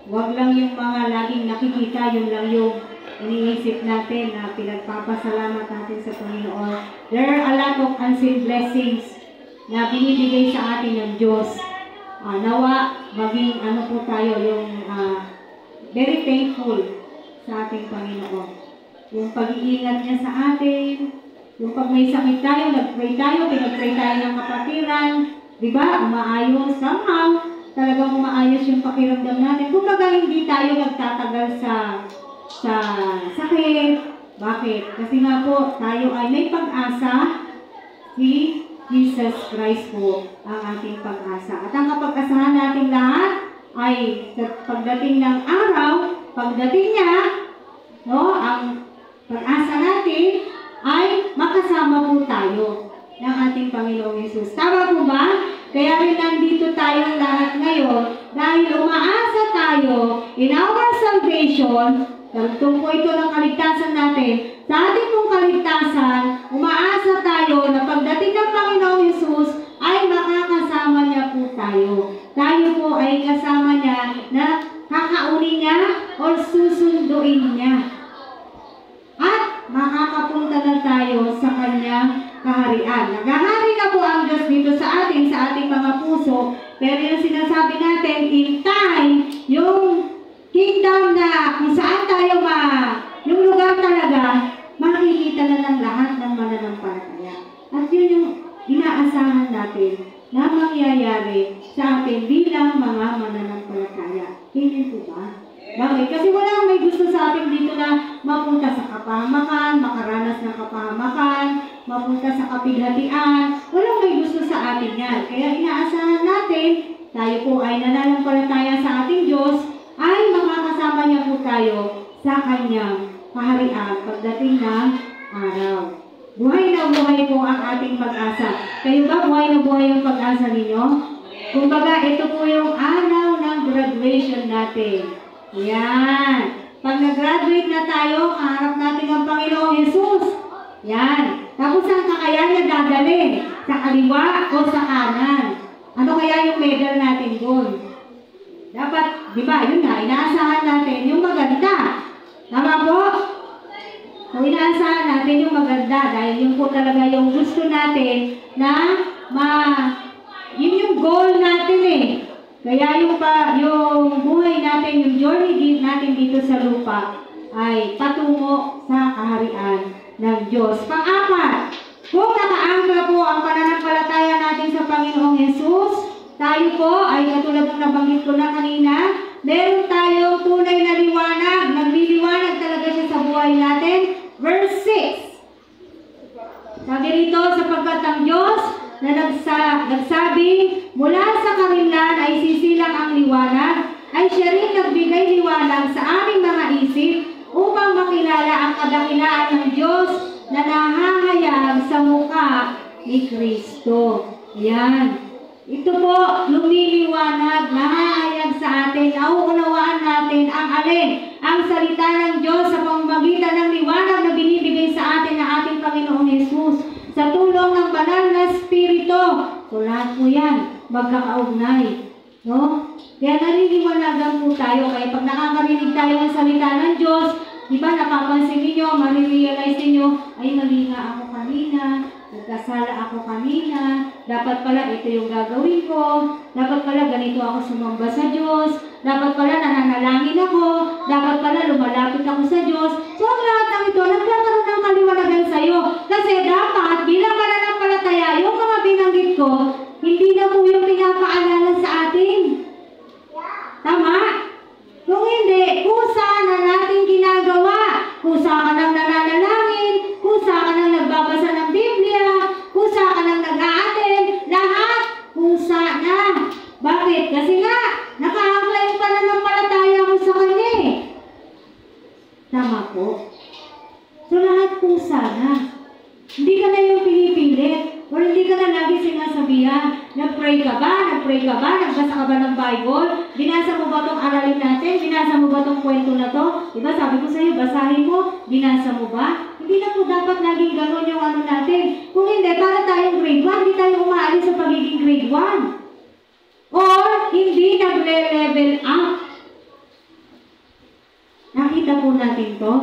Huwag lang yung mga laging nakikita, yun lang yung iniisip natin na pinagpapasalamat natin sa Panginoon. There are a lot of unseen blessings na binibigay sa atin ng Diyos. Nawa, maging ano po tayo, yung very thankful sa ating Panginoon. Yung pag-iingat niya sa atin, yung pag may sakit tayo, nag-pray tayo, pinag-pray tayo ng kapatiran, di ba? Umaayos, somehow, talagang umaayos yung pakiramdam natin. Kung baga hindi tayo nagtatagal sa sakit. Bakit? Kasi nga po, tayo ay may pag-asa. Si Jesus Christ po ang ating pag-asa. At ang kapag-asahan natin lahat ay sa pagdating ng araw, pagdating niya, no, ang pag-asa natin ay makasama po tayo ng ating Panginoong Yesus. Tama po ba? Kaya rin nandito tayong lahat ngayon dahil umaasa tayo in our salvation. Tungkol po ito ng kaligtasan natin. Sa ating pong kaligtasan, umaasa tayo na pagdating ng Panginoong Yesus ay makakasama niya po tayo. Tayo po ay kasama niya na kakaunin niya o susunduin niya. At makakapunta na tayo sa kanyang kaharian. Naghahari na po ang Diyos dito sa ating mga puso. Pero yung sinasabi natin, in time, yung kingdom na kung saan tayo yung lugar talaga, makikita na ng lahat ng mananampalataya. At yun yung inaasahan natin na mangyayari sa atin bilang mga mananampalataya. Hindi po ba? Bakit? Kasi walang may gusto sa atin dito na mapunta sa kapahamakan, makaranas ng kapahamakan, mapunta sa kapighatian. Walang may gusto sa atin yan. Kaya inaasahan natin, tayo po ay nananampalataya sa ating Diyos, ay makakasama niya po tayo sa kanyang kaharian pagdating ng araw. Buhay na buhay po ang ating pag-asa. Kayo ba buhay na buhay ang pag-asa ninyo? Kumbaga, ito po yung araw ng graduation natin. Yan. Pag nag-graduate na tayo, kaharap natin ang Panginoong Yesus. Yan. Tapos saan ka kaya niya dadalhin? Sa kaliwa o sa kanan? Ano kaya yung medal natin doon? Dapat, di ba, yun nga, inaasahan natin yung maganda. Tama po? So, inaasahan natin yung maganda dahil yun po talaga yung gusto natin na yun yung goal natin eh. Kaya yung buhay natin, yung journey natin dito sa lupa ay patungo sa kaharian ng Diyos. Pang-apat, kung nakaangkla po ang pananampalataya natin sa Panginoong Yesus, tayo po ay katulad ng nabanggit ko na kanina, meron tayong tunay na liwanag. Nagliliwanag talaga siya sa buhay natin. Verse 6. Sabi rito, sapagkat ang Diyos na nagsabi, mula sa karinlan ay sisilang ang liwanag, ay siya rin nagbigay liwanag sa aming mga isip upang makilala ang kadakilaan ng Diyos na nahahayag sa mukha ni Kristo. Yan. Ito po, lumiliwanag, nahahayag sa atin, nauunawaan natin ang alin, ang salita ng Diyos sa pamamagitan ng liwanag na binibigay sa atin ng ating Panginoong Yesus sa tulong ng banal na Espiritu. So lahat po yan, magkakaugnay. No? Kaya naniniwalagan po tayo, kaya pag nakakarinig tayo ng salita ng Diyos, di ba napapansin ninyo, marirealize ninyo, ay mali nga ako kanina, nagkasala ako kanina, dapat pala ito yung gagawin ko, dapat pala ganito ako sumamba sa Diyos, dapat pala nananalangin ako, dapat pala lumalapit ako sa Diyos. So ang lahat ng ito, nagkakaroon ng kaliwanagan sa iyo. Kasi dapat, bilang mananampalataya, yung mga binanggit ko, hindi na po yung pinapaalala sa atin. Tama? Kung hindi, kusa na natin ginagawa. Kusa ka nang nananalangin. Tama po. So lahat po sana. Hindi ka na yung pinipilit. O hindi ka na lagi sinasabihan. Nag-pray ka ba? Nag-pray ka ba? Nagbasa ka ba ng Bible? Binasa mo ba itong aralin natin? Binasa mo ba itong kwento na to? Diba sabi ko sa iyo, basahin mo. Binasa mo ba? Hindi na po dapat laging gano'n yung ano natin. Kung hindi, para tayong grade 1, hindi tayo umaalis sa pagiging grade 1. Or hindi nagle-level up. Nakita po natin to.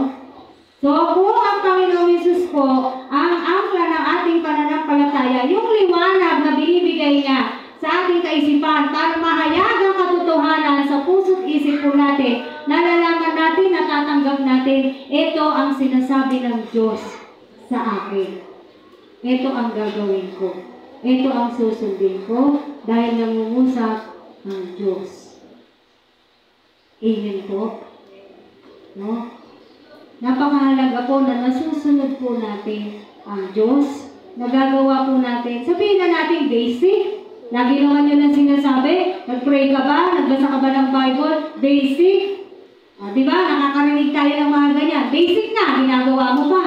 So, kung ang Panginoong Hesus po, ang angkla ng ating pananampalataya, yung liwanag na binibigay niya sa ating kaisipan para mahayag ang katotohanan sa puso't isip po natin, nalalaman natin, natatanggap natin, ito ang sinasabi ng Diyos sa akin. Ito ang gagawin ko. Ito ang susundin ko dahil nangungusap ang Diyos. Amen po. No? Napakahalaga po na nasusunod po natin ang Diyos. Nagagawa po natin. Sabihin na natin basic. Lagi naman yun ang sinasabi. Nag-pray ka ba? Nagbasa ka ba ng Bible? Basic. Diba? Nakakarinig tayo ng mga ganyan. Basic na. Ginagawa mo pa.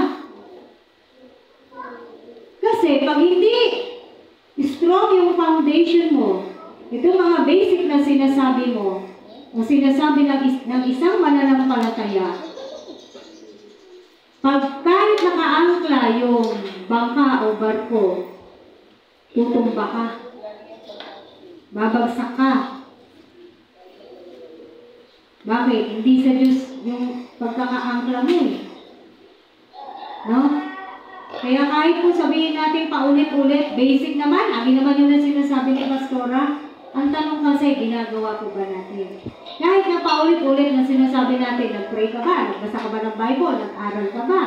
Kasi pag hindi strong yung foundation mo, ito mga basic na sinasabi mo, o sinasabi ng isang mananampalataya, pag kahit nakaangkla yung bangka o barko, tutumba ka. Babagsak ka. Bakit? Hindi sa Diyos yung pagkakaangkla mo eh. No? Kaya kahit po sabihin natin paulit-ulit, basic naman, lagi naman yun ang sinasabi ni Pastora, ang tanong kasi, ginagawa po ba natin? Kahit na paulit-ulit na sinasabi natin, nag-pray ka ba? Nagbasa ka ba ng Bible? Nag-aral ka ba?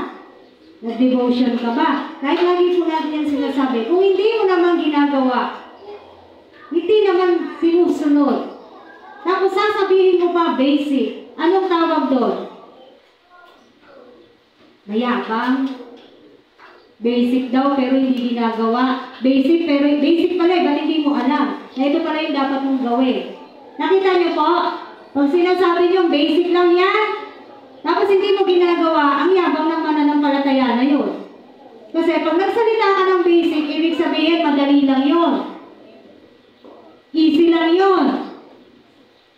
Nag-devotion ka ba? Kahit lagi po natin yung sinasabi, kung hindi mo naman ginagawa, hindi naman sinusunod. Tapos sasabihin mo pa basic. Anong tawag doon? Mayabang. Basic daw pero hindi ginagawa. Basic pero basic pala eh, ba't hindi mo alam? Na ito pala yung dapat mong gawin. Nakita niyo po? Pag sinasabi niyo basic lang yan, tapos hindi mo ginagawa, ang yabang ng mananampalataya na yun. Kasi pag nagsalita ka ng basic, ibig sabihin madali lang yun. Easy lang yun.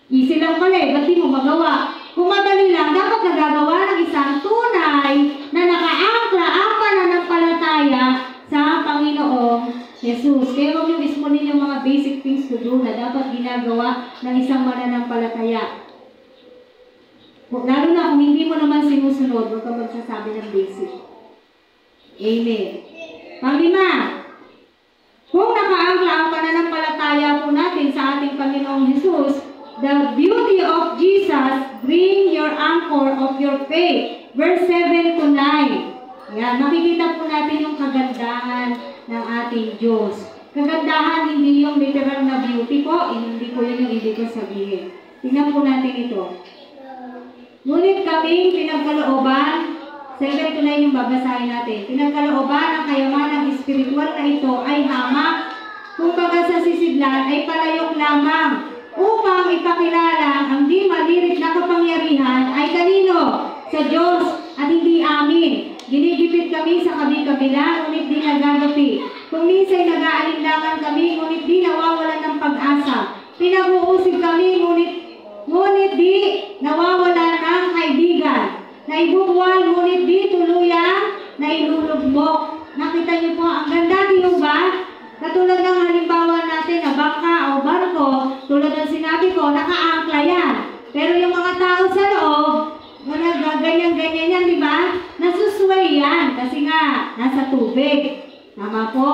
Easy lang pala eh, ba't di mo magawa? Kung madali lang, dapat nagagawa ng isang tunay na nakaangkla ang pananampalataya sa Panginoong Jesus. Kaya huwag niyo mismo ninyo mga basic things to do na dapat ginagawa ng isang mananampalataya. Lalo na kung hindi mo naman sinusunod, huwag ka magsasabi ng basic. Amen. Panglima, kung nakaangkla ang pananampalataya po natin sa ating Panginoong Jesus, the beauty of Jesus bring your anchor of your faith. Verse 7 to 9. Yan, makikita po natin yung kagandahan ng ating Diyos. Kagandahan, hindi yung literal na beauty po, hindi po yun yung ibig ko sabihin. Tingnan po natin ito. Ngunit kaming pinagkalooban, 7 to 9 yung babasahin natin. Pinagkalooban ang kayamanang espiritual na ito ay hamak. Kumbaga sa sisidlan ay palayok lamang upang ipakilala ang di malirit na kapangyarihan ay kanino? Sa Diyos at hindi amin. Ginigipit kami sa kabi-kabila, ngunit di nagagapi. Kung minsan nag-aalinlangan kami, ngunit di nawawalan ng pag-asa. Pinag-uusig kami, ngunit di nawawalan ng kaibigan. Naibubuwal, ngunit di tuluyang nailulugmok. Nakita niyo po, ang ganda niyo ba? Katulad ng halimbawa natin na bangka o barko, tulad ng sinabi ko, nakaangkla yan. Pero yung mga tao sa loob, ganyan-ganyan yan, di ba? Nasusway yan kasi nga, nasa tubig. Tama po,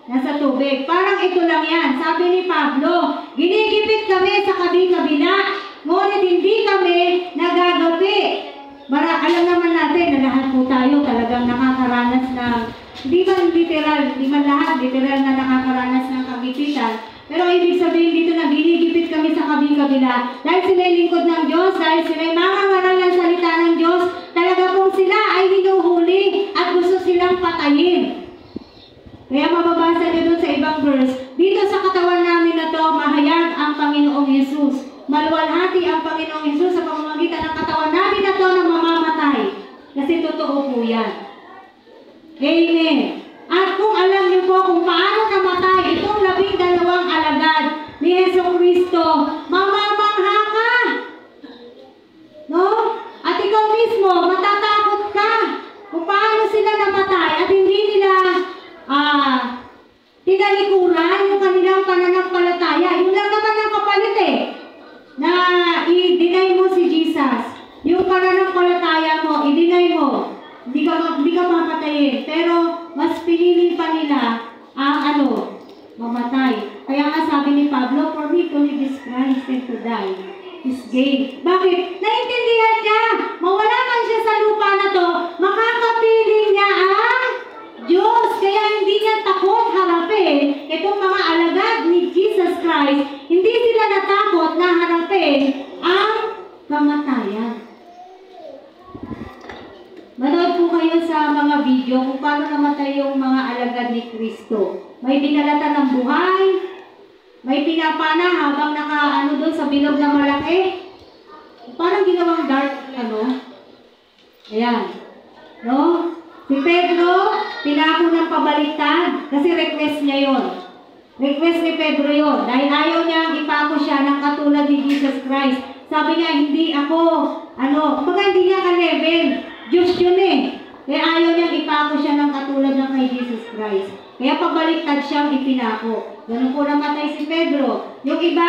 nasa tubig. Parang ito lang yan. Sabi ni Pablo, ginigipit kami sa kabi-kabila, ngunit hindi kami nagagapi. Alam naman natin na lahat po tayo talagang nakakaranas ng, hindi man lahat literal na nakakaranas ng kagipitan. Pero ibig sabihin dito na ginigipit kami sa kabi-kabila. Dahil sila lingkod ng Diyos, dahil sila mangangaral ng salita ng Diyos, talaga pong sila ay hinuhuli at gusto silang patayin. Kaya mababasa niyo doon sa ibang verse, dito sa katawan namin na to, mahayag ang Panginoong Yesus. Maluwalhati ang Panginoong Yesus sa pamamagitan ng katawan namin na to na mamamatay. Kasi totoo po yan. Amen. At kung alam niyo po kung paano namatay itong 12 alagad ni Jesucristo, mamamangha ka. No? At ikaw mismo, matatakot ka kung paano sila namatay at hindi nila tinalikuran yung kanilang pananampalataya. Yun lang naman ang kapalit na i-deny mo si Jesus. Yung pananampalataya mo, i-deny mo. Hindi ka mapatayin. Pero mas pinili pa nila ang mamatay. Kaya nga sabi ni Pablo, for me to live is Christ and to die is gain. Bakit? Naintindihan niya. Mawala man siya sa lupa na to, makakapiling niya ang Diyos. Kaya hindi niya takot harapin itong mga alagad ni Jesus Christ. Hindi sila natakot na harapin ang kamatayan. Manood po kayo sa mga video kung paano namatay yung mga alagad ni Kristo. May binalatan ng buhay, may pinapana habang doon sa bilog na malaki. Parang ginawang dark, Ayan. No? Si Pedro, pinako ng pabaliktad kasi request niya yon. Request ni Pedro yon. Dahil ayaw niyang ipako siya ng katulad ni Jesus Christ. Sabi niya, hindi ako, kumbaga hindi niya ka-level. Diyos yun Kaya ayaw niyang ipako siya ng katulad ng kay Jesus Christ. Kaya pabaliktad siyang ipinako. Ganun po namatay si Pedro. Yung iba,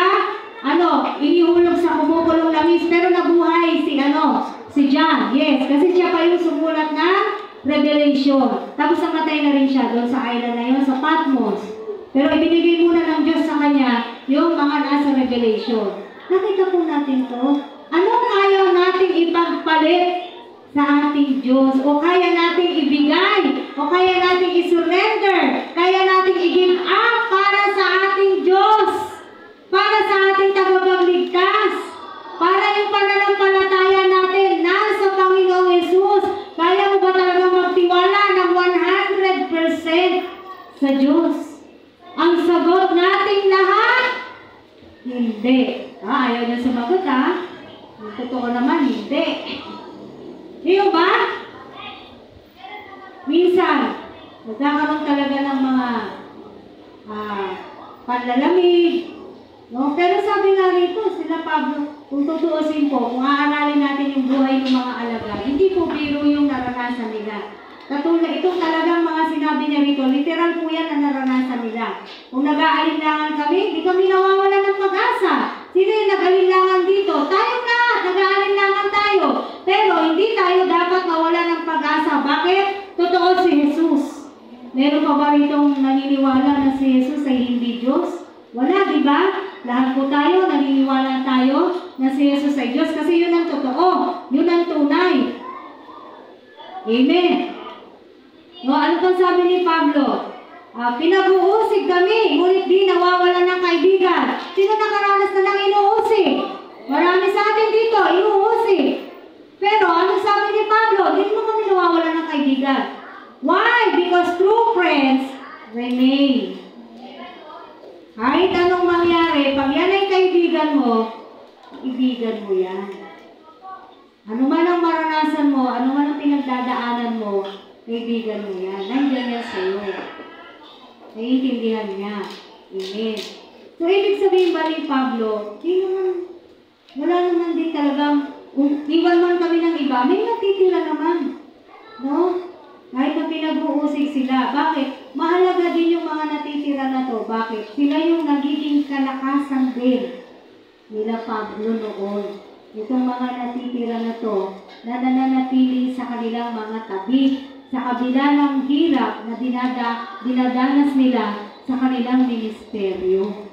inihulog sa kumukulong langis, pero nabuhay si John. Yes, kasi siya pa yung sumulat ng Revelation. Tapos namatay na rin siya doon sa island na yun, sa Patmos. Pero ibinigay muna ng Diyos sa kanya yung mga nasa Revelation. Nakita po natin to. Anong kaya nating ipagpalit sa ating Diyos? O kaya nating ibigay? O kaya nating isurrender? Kaya nating i-give up para sa ating Diyos? Para sa ating tagapagligtas? Para yung pananampalataya natin nasa Panginoong Yesus? Kaya mo ba talaga magtiwala ng 100% sa Diyos? Ang sagot nating lahat? Hindi. Ayaw niya sumagot Totoo naman, hindi. Di ba? Minsan, nagkakaroon talaga ng mga panlalamig. No? Pero sabi nga rito, sila Pablo, kung tutuusin po, kung aaralin natin yung buhay ng mga alagad, hindi po biro yung naranasan nila. Katulad itong talagang mga sinabi niya rito, literal po yan ang naranasan nila. Kung nag-aalinlangan kami, hindi kami nawawalan ng pag-asa. Sino yung nag-aalinlangan dito? Tayo na! Nag-aalinlangan tayo. Pero hindi tayo dapat mawala ng pag-asa. Bakit? Totoo si Jesus. Meron pa ba ritong naniniwala na si Jesus ay hindi Diyos? Wala, di ba? Lahat po tayo, naniniwala tayo na si Jesus ay Diyos kasi yun ang totoo. Yun ang tunay. Amen. No, ano pang sabi ni Pablo? Pinag-uusig kami, ngunit di nawawala ng kaibigan. Sino nakaranas na ng inuusig? Marami sa atin dito, inuusig. Pero ano sabi ni Pablo? Hindi mo kami nawawala ng kaibigan. Why? Because true friends remain. Kahit anong mangyari, pag yan ay kaibigan mo yan. Ano man ang maranasan mo, ano man ang pinagdadaanan mo, kaibigan mo yan. Nandiyan yan sa'yo. Naiintindihan niya. Amen. So, ibig sabihin ba ni Pablo, wala naman din talagang, iwan man kami ng iba, may natitira naman. No? Kahit na pinag-uusig sila. Bakit? Mahalaga din yung mga natitira na to. Bakit? Sila yung nagiging kalakasan din nila Pablo noon. Itong mga natitira na to, na nananatili sa kanilang mga tabi, sa kabila ng hirap na dinadanas nila sa kanilang ministeryo.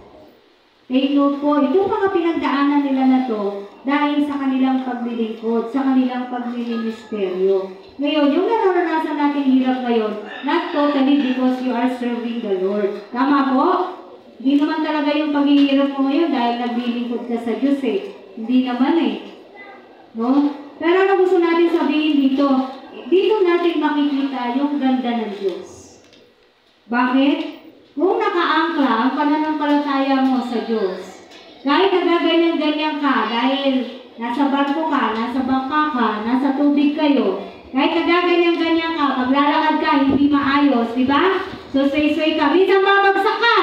Take note po, itong mga pinagdaanan nila na to dahil sa kanilang paglilingkod, sa kanilang pagliliministeryo. Ngayon, yung nararanasan natin hirap ngayon, not totally because you are serving the Lord. Tama po? Hindi naman talaga yung paghihirap mo ngayon dahil naglilingkod ka sa Diyos Hindi naman No? Pero ano gusto natin sabihin dito? Dito natin makikita yung ganda ng Diyos. Bakit? Kung nakaangkla ang pananampalataya mo sa Diyos, kahit nagaganyan-ganyan ka, dahil nasa barko ka, nasa bangka ka, nasa tubig kayo, Kahit nagaganyan-ganyan ka, paglalakad ka, hindi maayos, di ba? So, sway-sway ka. Minsan babagsak ka.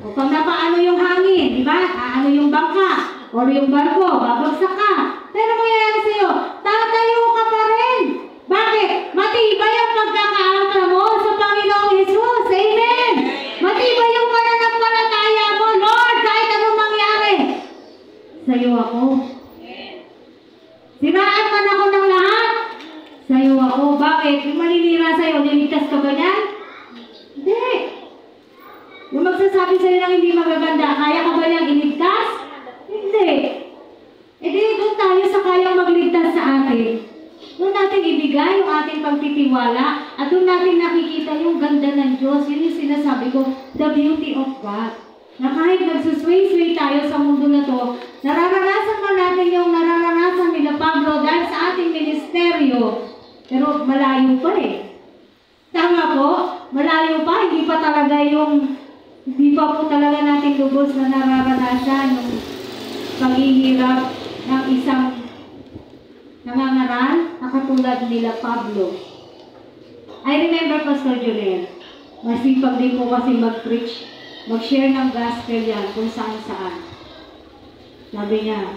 O pag napaano yung hangin, di ba? Aano yung bangka, o yung barko, babagsak ka. Pero mangyayari sa'yo, tatayo ka pa rin. Bakit? Matibay ang pagkakaangka mo sa Panginoong Jesus. Amen! Matibay yung pananampalataya mo, Lord, kahit anong mangyari. Sa'yo ako. Siraan man ako ng lahat. Sa'yo ako. Bakit? Yung maninira sa'yo, niligtas ka ba niyan? Hindi. Yung magsasabi sa'yo ng hindi magaganda, kaya ka ba niyang iligtas? Hindi. E di doon tayo sa kayang magligtas sa atin. Doon natin ibigay yung ating pagtitiwala at doon natin nakikita yung ganda ng Diyos. Yun yung sinasabi ko, the beauty of God. Na kahit nagsusway-sway tayo sa mundo na to, nararanasan man natin yung nararanasan nila Pablo dahil sa ating ministeryo. Pero malayo pa eh. Tama po, malayo pa, hindi pa po talaga natin lubos na nararanasan yung paghihirap ng isang nangangaral na katulad nila Pablo. I remember Pastor Julian, masipag din po kasi mag-preach, mag-share ng gospel yan kung saan-saan. Sabi niya,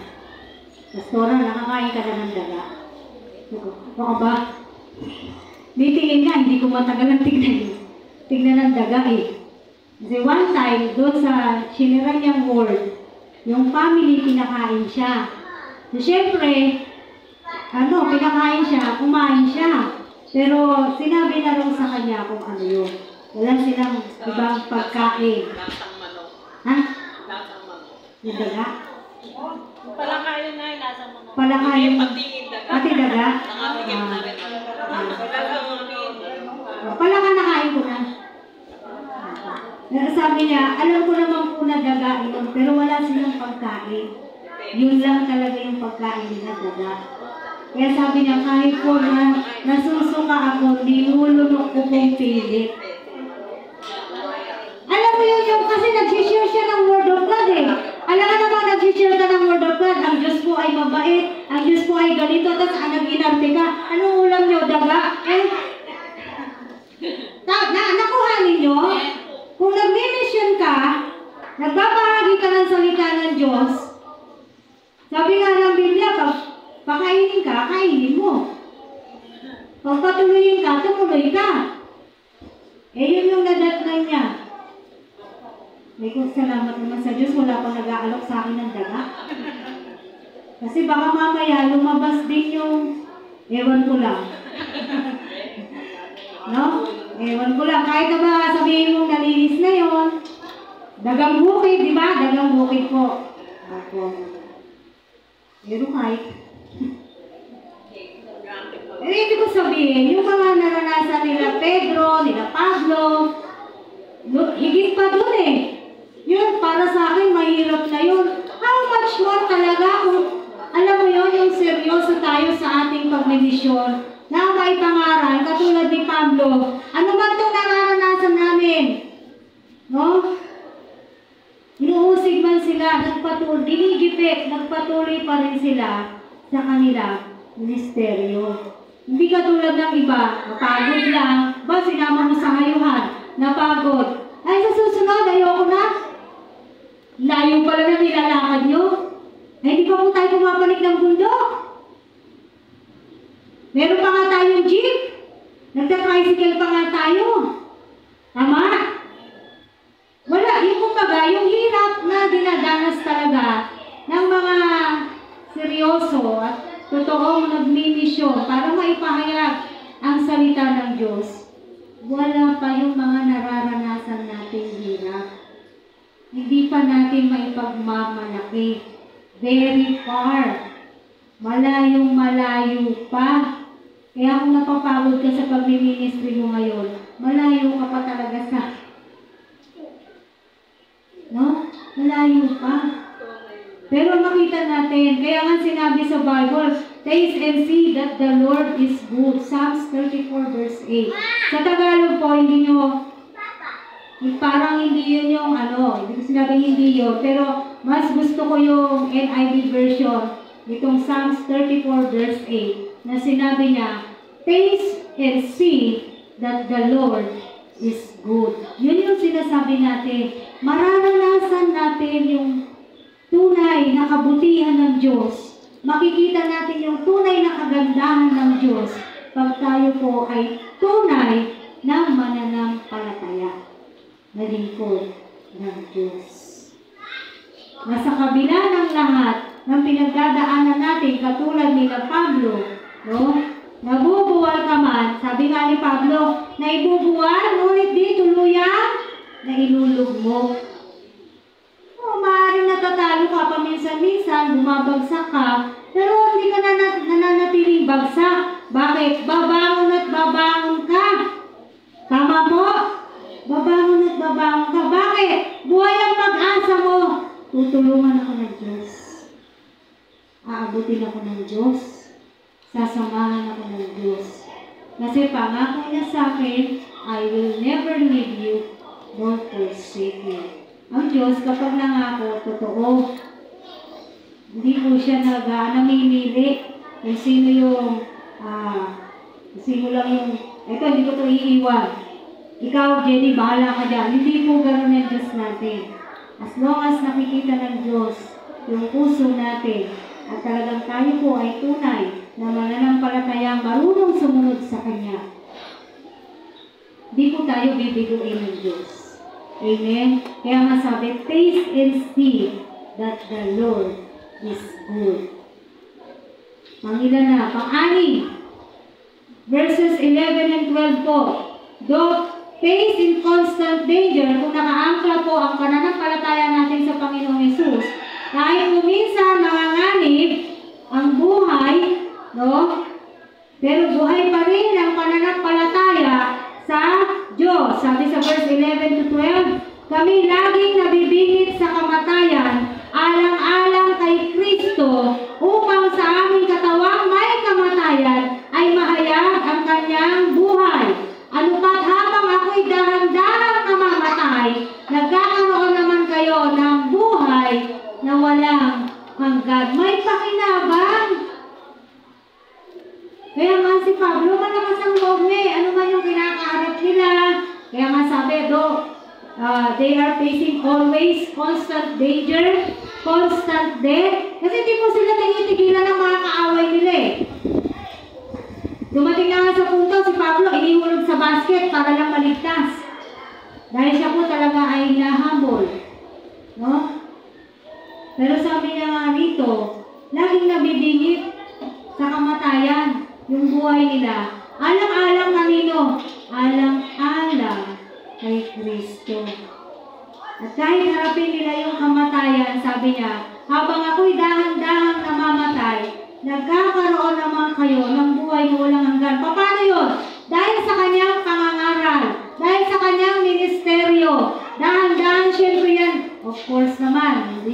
Pastora, nakakain ka na ng daga. Baka ba? May tingin nga, hindi ko matagal ang tignan ng daga eh. Kasi one time, doon sa siniran niyang word, yung family pinakain siya. So, syempre, pinakain siya, kumain siya. Pero sinabi na rin sa kanya kung ano yun. Wala silang ibang pagkain. Ha? Yung daga? Palakayan na yung lasang manok. Palakayan. Pati daga? Palaka nakain ko na. Sabi niya, alam ko naman po na daga yun, pero wala silang pagkain. Yun lang talaga yung pagkain nila, daga. Kaya sabi niya, kahit po na nasusuka ako, nilulunok ko kong pilit. Alam mo yun, kasi nagsishare siya ng Word of God eh. Alam ka naman, nagsishare ka ng Word of God, ang Diyos po ay mabait, ang Diyos po ay ganito, tapos nag-inarte ka. Anong ulam niyo, daga? Nakuha ninyo? Kung nag-mission ka, nagbabahagi ka ng salita ng Diyos, sabi nga ng Biblia, pag pakainin ka, kainin mo. Pag patuloyin ka, tumuloy ka. Yun yung nadatnan niya. May kung salamat naman sa Diyos, wala pang nag-aalok sa akin ng daga. Kasi baka mamaya, lumabas din yung, ewan ko lang. No? Ewan ko lang, kahit na ba sabihin mong nalinis na yun, dagang bukid, di ba? Dagang bukid po. Ako. Pero kahit. Ibig ko sabihin, yung mga naranasan nila Pedro, nila Pablo, higit pa dun eh. Yun, para sa akin, mahirap na yun. How much more talaga kung, alam mo yun, yung seryoso tayo sa ating pagmedisyon, na may pangaral, katulad ni Pablo, ano ba itong nararanasan namin? No? Inuusig man sila, dinigipit, nagpatuloy pa rin sila sa kanila ministeryo. Hindi katulad ng iba, napagod lang, ba sinama mo sa hayuhan, napagod. Ay, sa susunod, ayoko na. Layo pala na nilalakad nyo. Ay, di pa po tayo pumapalik ng bundok. Meron pa nga tayong jeep. Nagta-tricycle pa nga tayo. Tama? Wala. Yung kumbaga, yung hirap na dinadanas talaga ng mga seryoso at totoong nagmimisyon para maipahayag ang salita ng Diyos. Wala pa yung mga nararanasan nating hirap. Hindi pa natin maipagmamalaki. Very far. Malayong malayo pa. Kaya kung napapagod ka sa pag-ministry mo ngayon, malayo ka pa talaga sa... No? Malayo pa. Pero makita natin, kaya nga sinabi sa Bible, taste and see that the Lord is good. Psalms 34 verse 8. Sa Tagalog po, hindi nyo, parang hindi yun yung hindi ko sinabing hindi yun, pero mas gusto ko yung NIV version, itong Psalms 34 verse 8, na sinabi niya, taste and see that the Lord is good. Yun yung sinasabi natin. Mararanasan natin yung tunay na kabutihan ng Diyos. Makikita natin yung tunay na kagandahan ng Diyos pag tayo po ay tunay na mananampalataya na lingkod ng Diyos. Nasa kabila ng lahat ng pinagdadaanan natin, katulad nila Pablo, no? Nabubuwal ka man, sabi nga ni Pablo, na ibubuwal, ngunit di tuluyang na ilulugmok. Maaaring natatalo ka paminsan-minsan, bumabagsak ka, pero hindi ka nananatiling bagsak. Bakit? Babangon at babangon ka. Tama po? Babangon at babangon ka. Bakit? Buhay ang pag-asa mo. Tutulungan ako ng Diyos. Aabutin ako ng Diyos. Sasamahan ako ng Diyos. Kasi pangako niya sa akin, I will never leave you nor forsake you. Ang Diyos, kapag nangako, totoo. Hindi po siya namimili kung sino yung, sino lang yung, eto, hindi ko ito iiwan. Ikaw, Jenny, bahala ka dyan. Hindi po gano'n ang Diyos natin. As long as nakikita ng Diyos yung puso natin, at talagang tayo po ay tunay na mananampalatayang marunong sumunod sa Kanya, di po tayo bibiguin ng Diyos. Amen? Kaya nga sabi, taste and see that the Lord is good. Pangilan na, pang-anim. Verses 11 and 12 po. Though faced in constant danger, kung nakaangkla po ang pananampalataya natin sa Panginoong Hesus, kahit kuminsan nanganganib ang buhay, no? Pero buhay pa rin ang pananampalataya sa Diyos. Sabi sa verse 11 to 12, kami laging nabibingit sa kamatayan, alang-alang kay Kristo, upang sa aming katawang may kamatayan ay mahayag ang kanyang buhay. Ano pat habang ako'y dahan-dahang namamatay, nagkakaroon naman kayo ng buhay na walang hanggan. May pakinabang. Kaya nga si Pablo, malakas ang loob niya. Ano man yung kinakaharap nila. Kaya nga sabi, they are facing always constant danger, constant death. Kasi hindi po sila tinitigilan ng mga kaaway nila eh. Dumating na nga sa punto, si Pablo inihulog sa basket para lang maligtas. Dahil siya po talaga ay nahabol. No? Pero sabi niya nga rito, laging nabibingit sa kamatayan yung buhay nila. Alang-alang kanino? Alang-alang kay Kristo. At kahit harapin nila yung kamatayan, sabi niya, habang ako'y dahan-dahang namamatay, nagkakaroon naman kayo ng buhay na walang hanggan. Paano yun? Dahil sa kanyang pangangaral, dahil sa kanyang ministeryo, dahan-dahan, syempre yan. Of course naman,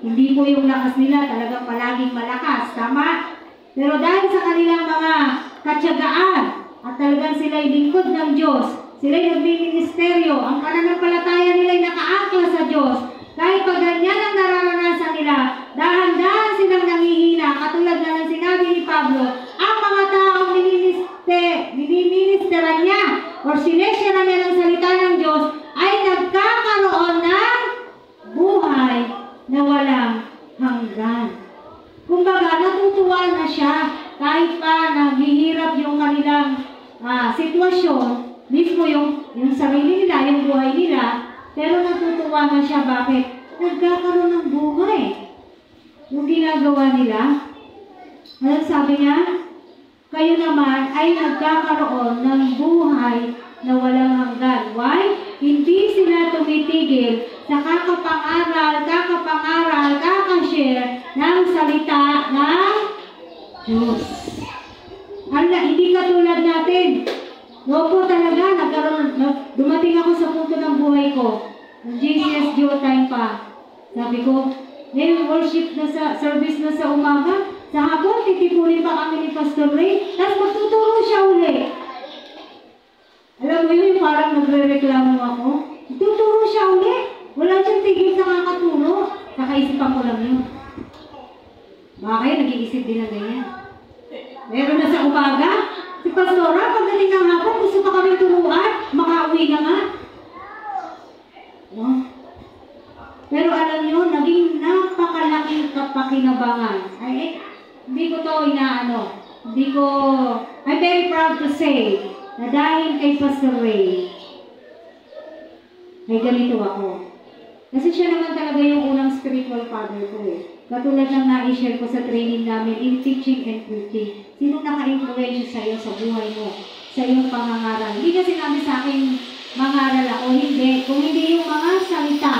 hindi po yung lakas nila talagang palaging malakas. Tama? Pero dahil sa kanilang mga katyagaan, at talagang sila'y lingkod ng Diyos, sila'y nagbiministeryo, ang pananampalataya nila'y nakaangkla sa Diyos, kahit pag ganyan ang nararanasan nila, dahan-dahan silang nangihina, katulad na ng sinabi ni Pablo, ang mga taong miniministeran niya o sinesyaran niya ng salita ng Diyos ay nagkakaroon ng buhay na walang hanggan. Kumbaga, natutuwa na siya kahit pa naghihirap yung kanilang sitwasyon, mismo yung sarili nila, yung buhay nila, pero natutuwa na siya. Bakit? Nagkakaroon ng buhay. Yung ginagawa nila, ano sabi niya? Kayo naman ay nagkakaroon ng buhay na walang hanggan. Why? Hindi sila tumitigil sa kakapangaral, kakashare ng salita ng Diyos. Hindi katulad natin. Opo talaga, dumating ako sa punto ng buhay ko. Ng GCS time pa. Sabi ko, may worship na sa service na sa umaga. Sa hapon, titipunin pa kami ni Pastor Ray. Tapos magtuturo siya uli. Alam mo yun, parang nagre-reklamo ako. Tuturo siya uli. Wala siyang tigil sa kakaturo. Kakaisipan ko lang yun. Baka kayo nag-iisip din na ganyan. Meron na sa umaga. Si Pastora, pagdating ng hapon, gusto pa kami turuan, makauwi na nga. No? Pero alam nyo, naging napakalaking kapakinabangan. Hindi ko to inaano. I'm very proud to say na dahil kay Pastor Ray, ay ganito ako. Kasi siya naman talaga yung unang spiritual father ko eh. Katulad ng na-share ko sa training namin in teaching and preaching. Sino naka-influensya sa'yo sa buhay mo? Sa iyong pangangaral? Hindi kasi sinabi sa akin mangaral ako, hindi. Kung hindi yung mga salita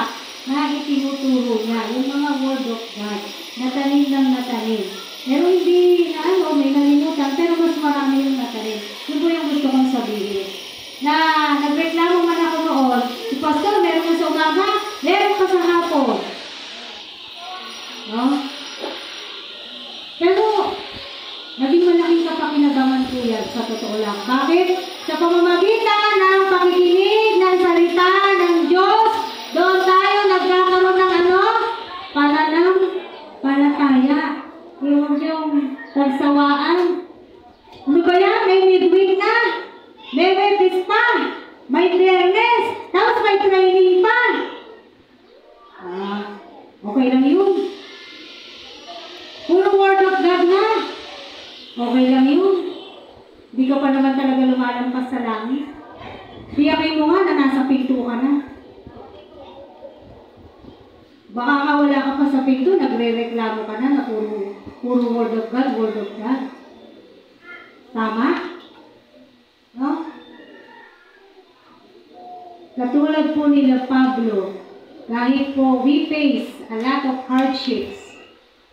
na itinuturo niya, yung mga word of God, natanim ng natanim. Pero hindi na may nalimutan, pero mas marami yung natanim. Yun po yung gusto kong sabihin. Na nagreklamo man ako noon, si Pastor, meron ka sa umaga, meron ka sa hapon. No? Pero, naging malaking kapakinabangan po yan, sa totoo lang. Bakit? Sa pamamagitan ng pakikinig ng salita ng Diyos, doon tayo nagkakaroon ng pananampalataya. Yung pagsawaan. Ano ba yan? May midweek na. May webis pa. May fairness. Tapos may training pa. Okay lang yun. Puro word of God na. Okay lang yun. Hindi ka pa naman talaga lumalampas sa langit. Tiyakin mo nga na nasa pinto ka na. Baka ka wala ka pa sa pinto, nagre-reklamo ka na na puro word of God, word of God. Tama? No? Katulad po nila Pablo, kahit po we face a lot of hardships.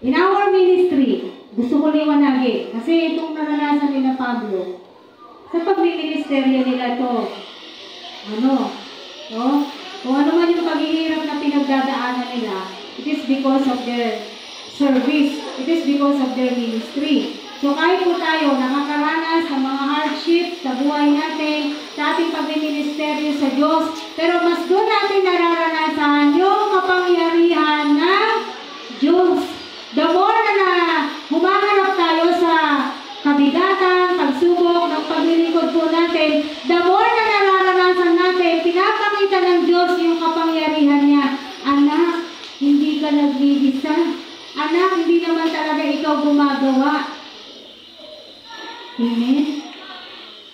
In our ministry, gusto ko liwanagin, kasi itong naranasan nila Pablo, sa pagmiministeryo nila to, no? Kung ano man yung paghihirap na pinagdadaanan nila, it is because of their service. It is because of their ministry. So kahit po tayo nakakaranas ng mga hardships sa buhay natin, sa ating pagmiministeryo sa Diyos, pero mas doon natin nararanasan yung kapangyarihan ng Diyos. The more na humaharap tayo sa kabigatan, pagsubok ng paglilingkod po natin, the more na nararanasan natin, pinapakita ng Diyos yung kapangyarihan niya. Anak, hindi ka nag-iisa. Anak, hindi naman talaga ikaw gumagawa. Amen?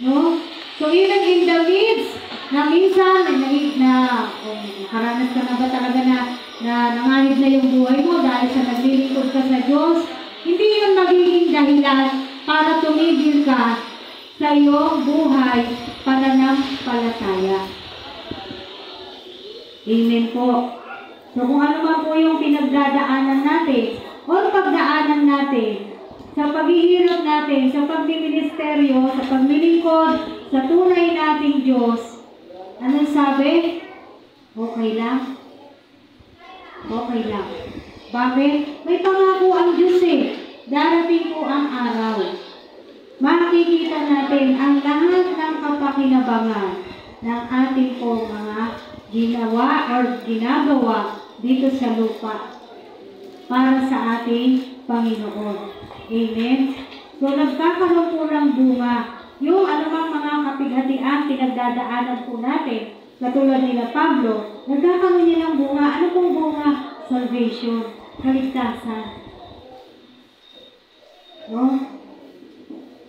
No? So even in the midst na minsan, nakaranas ka na ba talaga na nanganib na yung buhay mo dahil sa naglilingkod ka sa Diyos, hindi yun magiging dahilan para tumigil ka sa iyong buhay pananampalataya. Amen po. So kung ano man po yung pinagdadaanan natin o pagdaanan natin sa paghihirap natin, sa pagmiministeryo, sa paglilingkod, sa tunay nating Diyos, anong sabi? Okay lang. Okay lang. Bakit? May pangako ang Diyos eh. Darating po ang araw. Makikita natin ang lahat ng kapakinabangan ng ating po mga ginawa or ginagawa dito sa lupa para sa ating Panginoon. Amen? So, nagkakaroon po ng bunga. Yung anumang mga kapighatian, pinagdadaanan po natin, katulad nila Pablo, nagkakaroon niya ng bunga. Ano pong bunga? Salvation. Kaligtasan. No?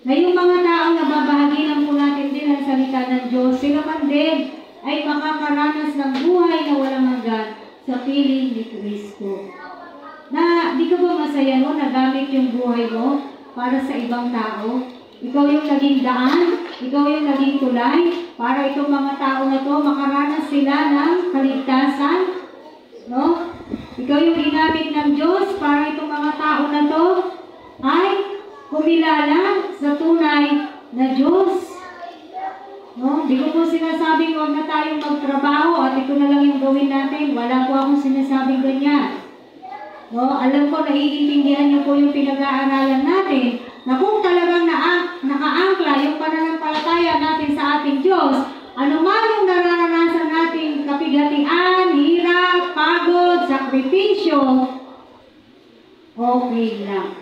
Na yung mga taong nababahaginan po natin din ang salita ng Diyos, sila man din ay makakaranas ng buhay na walang hanggan sa piling ni Kristo. Na di ka ba masaya no, nagamit yung buhay mo para sa ibang tao? Ikaw yung naging daan, ikaw yung naging tulay, para itong mga tao na to makaranas sila ng kaligtasan. No? Ikaw yung ginamit ng Diyos para itong mga tao na to ay kumilala sa tunay na Diyos. No? Di ko po sinasabing huwag na tayong magtrabaho at ito na lang yung gawin natin. Wala po akong sinasabing ganyan. No? Alam ko, naiintindihan niyo po yung pinag-aaralan natin na kung talagang nakaangkla yung pananampalataya natin sa ating Diyos, anuman yung nararanasan nating kapighatian, hirap, pagod, sakripisyo, okay lang.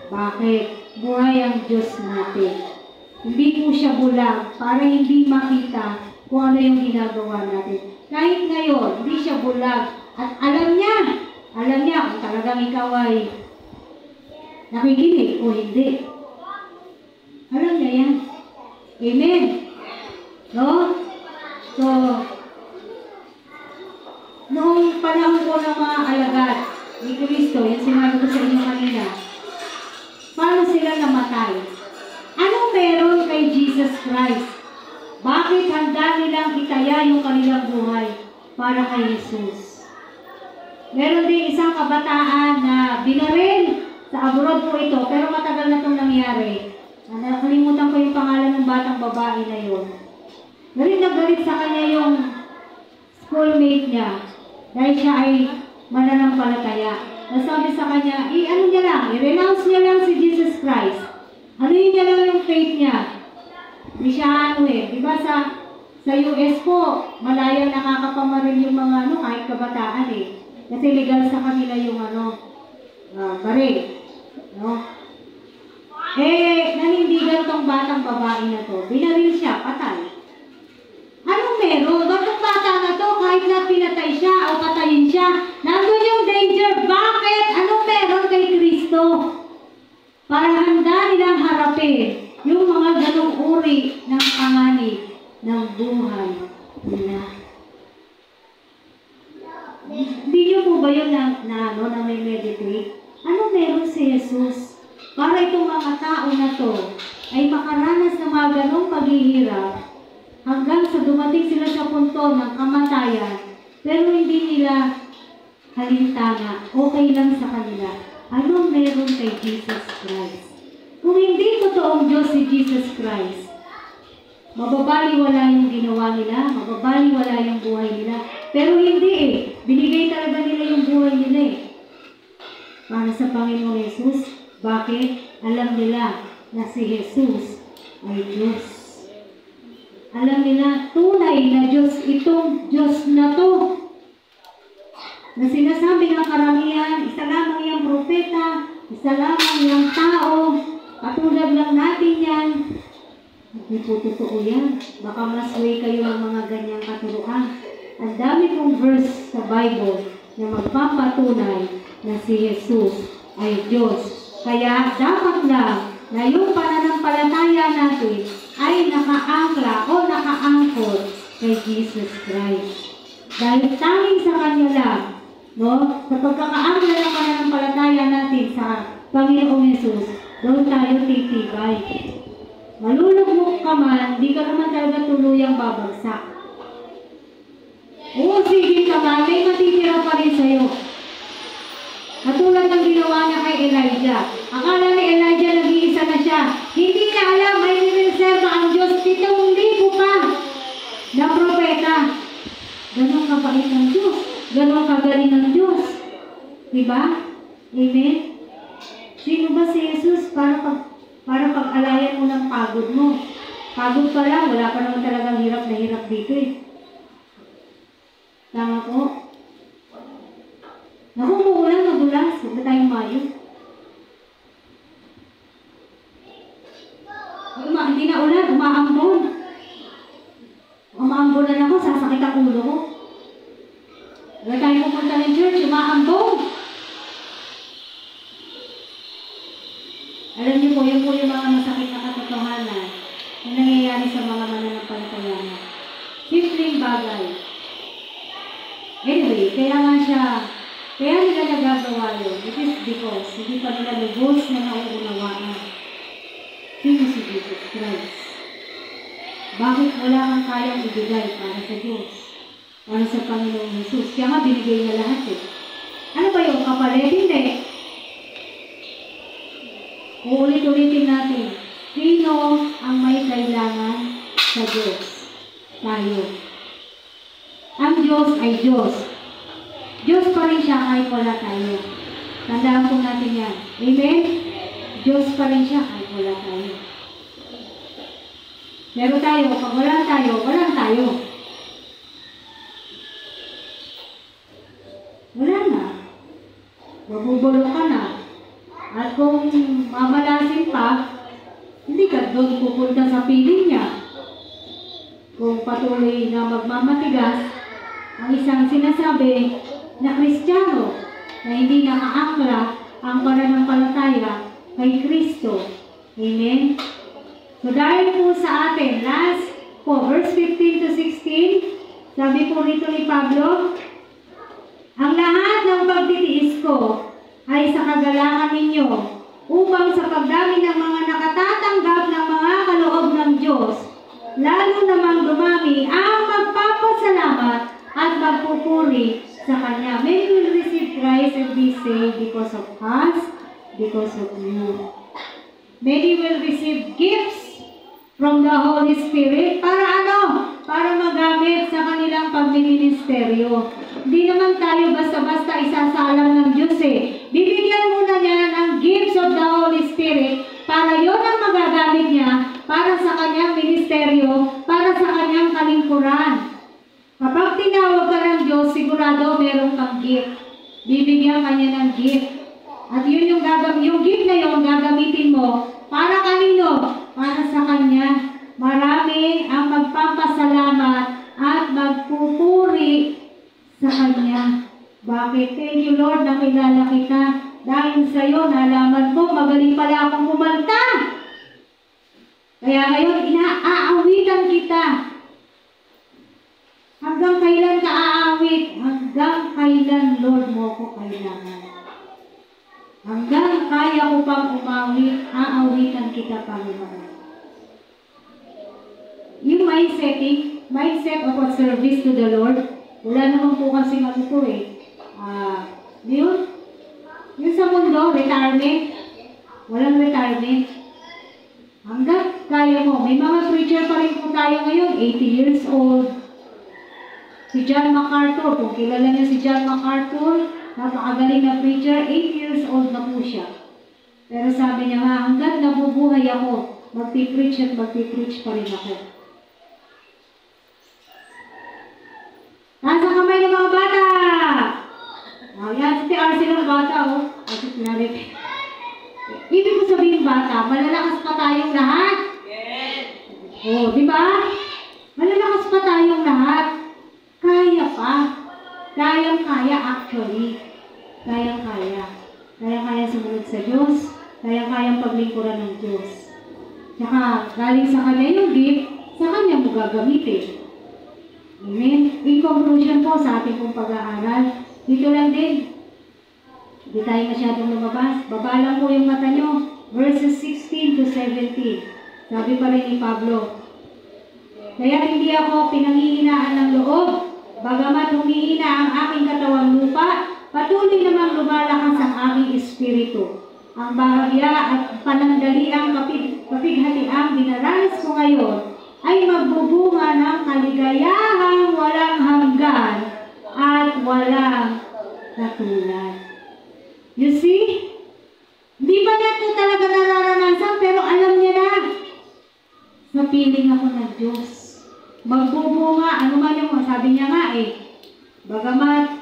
Bakit? Buhay ang Diyos natin. Hindi po siya bulag para hindi makita kung ano yung ginagawa natin. Kahit ngayon, hindi siya bulag. At alam niya kung talagang ikaw ay nakikinig o hindi. Alam niya yan. Amen. No? So, noong panahon ko ng mga alagad ni Kristo, yung sinabi ko sa inyo kanina, paano sila namatay? Anong meron kay Jesus Christ? Bakit handa nilang itaya yung kanilang buhay para kay Jesus? Meron din isang kabataan na binaril sa abroad po ito, pero matagal na itong nangyari. Nakalimutan ko yung pangalan ng batang babae na yun. Galit na galit sa kanya yung schoolmate niya dahil siya ay mananampalataya. Nasabi sa kanya, i-renounce niya lang si Jesus Christ. Niya lang yung faith niya. Hindi siya diba sa US po, malaya nakakapamaril yung mga kahit kabataan Kasi legal sa kanila yung baril. No? Nanindigan tong batang babae na to. Binaril siya, patay. Anong meron? Batang bata na to, kahit na pinatay siya o patayin siya, nandun yung danger. Bakit? Anong meron kay Kristo? Para handa nilang harapin yung mga ganong uri ng panganib ng buhay nila. Hindi niyo po ba yun na may meditate? Ano meron si Jesus? Para itong mga tao na to ay makaranas ng mga ganong paghihirap hanggang sa dumating sila sa punto ng kamatayan, pero hindi nila halintanga, okay lang sa kanila. Anong meron kay Jesus Christ? Kung hindi totoong Diyos si Jesus Christ, mababaliwala yung ginawa nila, mababaliwala yung buhay nila. Pero hindi binigay talaga nila yung buhay nila para sa Panginoong Jesus. Bakit? Alam nila na si Jesus ay Diyos. Alam nila, tunay na Diyos itong Diyos na to. Na sinasabi ng karamihan, isa lamang yung propeta, isa lamang yung tao, katulad lang natin yan. Hindi po totoo yan. Baka masway kayo ng mga ganyang katuruan. Ang dami kong verse sa Bible na magpapatunay na si Jesus ay Diyos. Kaya dapat lang na yung pananampalataya natin ay nakaangkla o nakaangkot kay Jesus Christ. Dahil tanging sa Kanya lang, sa pagkakaangkla ng pananampalataya natin sa Panginoong Jesus, doon tayo titibay. Malulugmok ka man, di ka naman talaga tuluyang babagsak. Oo, sige ka man, may matitira pa rin sa'yo. Katulad ng ginawa niya kay Elijah. Akala ni Elijah nag-iisa na siya. Hindi niya alam, may nireserva ang Diyos 7,000 pa na propeta. Ganon kabait ng Diyos. Ganon kagaling ng Diyos. Diba? Amen? Sino ba si Jesus para pag-alayan mo ng pagod mo? Pagod pa lang, wala pa naman talagang hirap na hirap dito Tama po? Naku, umuulan, madulas. Huwag na tayong mayo. Hindi na ulan, umaambon. Umaambon na ako, sasakit ang ulo ko. Huwag tayo pupunta ng church, umaambon. Alam niyo po, yun po yung mga masakit na katotohanan na nangyayari sa mga mananampalataya. Simpleng bagay. Anyway, kaya nila nagagawa yun. It is because hindi pa nila lubos na nauunawaan. Sino si Jesus Christ? Bakit wala kang kayang ibigay para sa Diyos? Para sa Panginoong Jesus? Kaya nga binigay na lahat Ano ba yung kapalit? Hindi. Uulit-ulitin natin. Sino ang may kailangan sa Diyos? Tayo. Ang Diyos ay Diyos. Diyos pa rin siya kahit wala tayo. Tandaan po natin yan. Amen? Diyos pa rin siya kahit wala tayo. Pero tayo, pag wala tayo, wala tayo. Wala na. Mabubulo ka na. At kung mamalasin pa, hindi ka doon pupunta sa piling niya. Kung patuloy na magmamatigas ang isang sinasabi na Kristiyano na hindi nakaangkla ang pananampalataya kay Kristo. Amen? So dahil po sa atin, last po, verse 15 to 16, sabi po rito ni Pablo, ang lahat ng pagtitiis ko ay sa kagalangan ninyo, upang sa pagdami ng mga nakatatanggap ng mga kaloob ng Diyos, lalo namang dumami ang magpapasalamat at magpupuri sa Kanya. Many will receive Christ and be saved because of us, because of you. Many will receive gifts from the Holy Spirit para ano? Para magamit sa kanilang pagministeryo. Hindi naman tayo basta-basta isasalang ng Diyos eh. Bibigyan muna niya ng gifts of the Holy Spirit para yon ang magagamit niya para sa kanyang ministeryo, para sa kanyang kalingkuran. Kapag tinawag ka ng Diyos, sigurado meron kang gift. Bibigyan ka niya ng gift. At yun yung gift na yun gagamitin mo para kanino? Para sa Kanya. Marami ang magpapasalamat at magpupuri sa Kanya. Bakit? Thank you Lord, nakilala kita. Dahil sa iyo, nalaman ko, magaling pala akong kumanta. Kaya ngayon, inaawitan kita. Hanggang kailan ka aawit? Hanggang kailan, Lord, mo ko kailangan. Hanggang kaya ko pang umawit, aawitan kita, Panginoon. Yung mindset of a service to the Lord, wala naman po kasi ano po eh. Yung sa mundo, retirement, walang retirement. Hanggang kaya mo, may mga preacher pa rin po tayo ngayon, 80 years old. Si John MacArthur, kung kilala niyo si John MacArthur, napakagaling na preacher, 8 years old na po siya. Pero sabi niya nga, hanggang nabubuhay ako, magpipreach at magpipreach pa rin ako. Nasa kamay ng mga bata! Yan, si RC ng bata, oh. Kasi pinarip. Ibig ko sabihin bata, malalakas pa tayong lahat. Yes! Oh, di ba? Malalakas pa tayong lahat. Kaya pa. Kayang-kaya actually. Kayang-kaya. Kayang-kaya sumunod sa Diyos. Kayang-kayang paglingkuran ng Diyos. Tsaka, galing sa Kanya yung gift, sa Kanya mo gagamitin. Amen? In conclusion po sa ating pong pag-aaral, dito lang din. Hindi tayo masyadong lumabas. Baba lang po yung mata nyo. Verses 16 to 17. Sabi pa rin ni Pablo, kaya hindi ako pinanghihinaan ng loob, bagamat humihina ang aking katawang lupa, patuloy namang lumalakas ang aking espiritu. Ang bahagya at panandaliang kapighatiang dinaranas ko ngayon ay magbubunga ng kaligayahang walang hanggan at walang katulad. You see? Di ba niya ito talaga nararanasan pero alam niya na. Napiling ako ng Diyos. Magbubunga, ano man yung sabi niya nga eh. Bagamat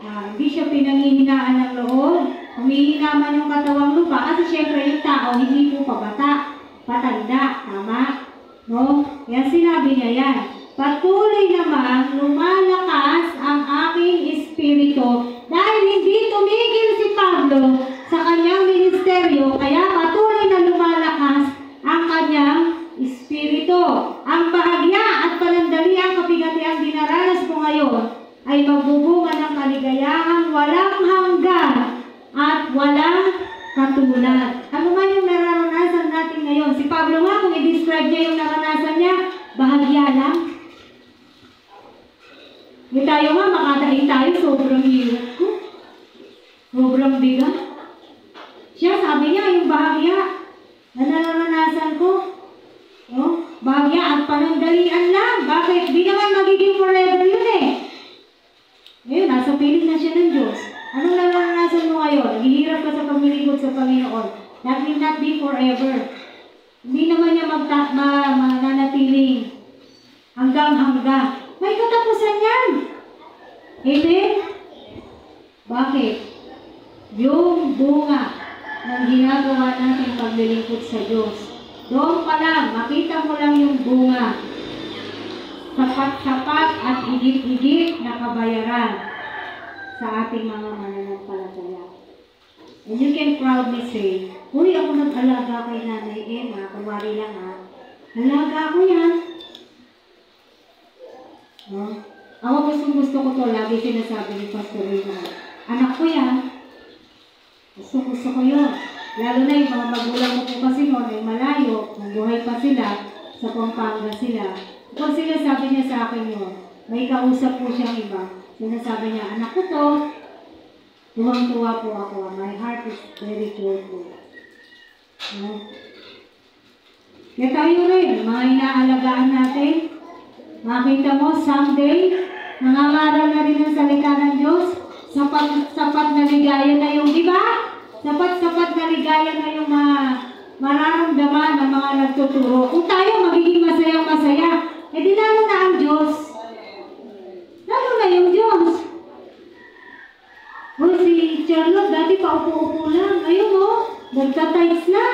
hindi siya pinanghihinaan ng loob, humihina man yung katawang lupa, kasi syempre yung tao hindi po pabata, patanda, tama? No? Yan sinabi niya yan. Patuloy naman lumalakas ang aking espiritu dahil hindi tumigil si Pablo sa kanyang ministeryo, kaya patuloy na lumalakas ang kanyang espiritu. Ang bahagya at panandaliang kapigatiang dinaranas ko ngayon ay magbubunga ng kaligayahang walang hanggan at walang katulad. Ano man yung nararanasan natin ngayon? Si Pablo nga, kung i-describe niya yung naranasan niya, bahagya lang. Yung tayo nga, makadaing tayo, sobrang hirap ko. Sobrang bigat. Siya, sabi niya, yung bahagya na nararanasan ko, bahagya at panandalian lang. Bakit? Di naman magiging forever yun eh. Ngayon, nasa piling na siya ng Diyos. Anong nararanasan mo ngayon? Naghihirap ka sa paglilingkod sa Panginoon. That will not be forever. Hindi naman niya mananatiling hanggang-hanggang. May katapusan yan. Amen? Bakit? Yung bunga ng ginagawa natin paglilingkod sa Diyos Doon pa lang, makita mo lang yung bunga. Sapat-sapat at higit-higit na kabayaran sa ating mga mananampalataya. And you can proudly say, uy, ako nag-alaga kay Nanay Emma, kumari lang ha. Alaga ko yan. No? Ako gusto ko to, lagi sinasabi ni Pastor Rina. Anak ko yan. Gusto ko yun. Lalo na yung mga magulang mo po kasi noon ay malayo, buhay pa sila, sa Pampanga sila. Kung sinasabi niya sa akin yun, may kausap po siyang iba. Sinasabi niya, anak ko to, tuwang-tuwa po ako. My heart is very joyful. No? Kaya tayo rin, mga inaalagaan natin, makita mo, someday, nangangaral na rin ang salita ng Diyos, sapat na ligaya na yung, di ba? Sapat na ligaya na yung mararamdaman ng mga nagtuturo. Kung tayo magiging masayang-masaya, eh di lalo na ang Diyos. Lalo na yung Diyos. O si Charlotte, dati pa upo-upo lang. Ayun o, nagtatights na.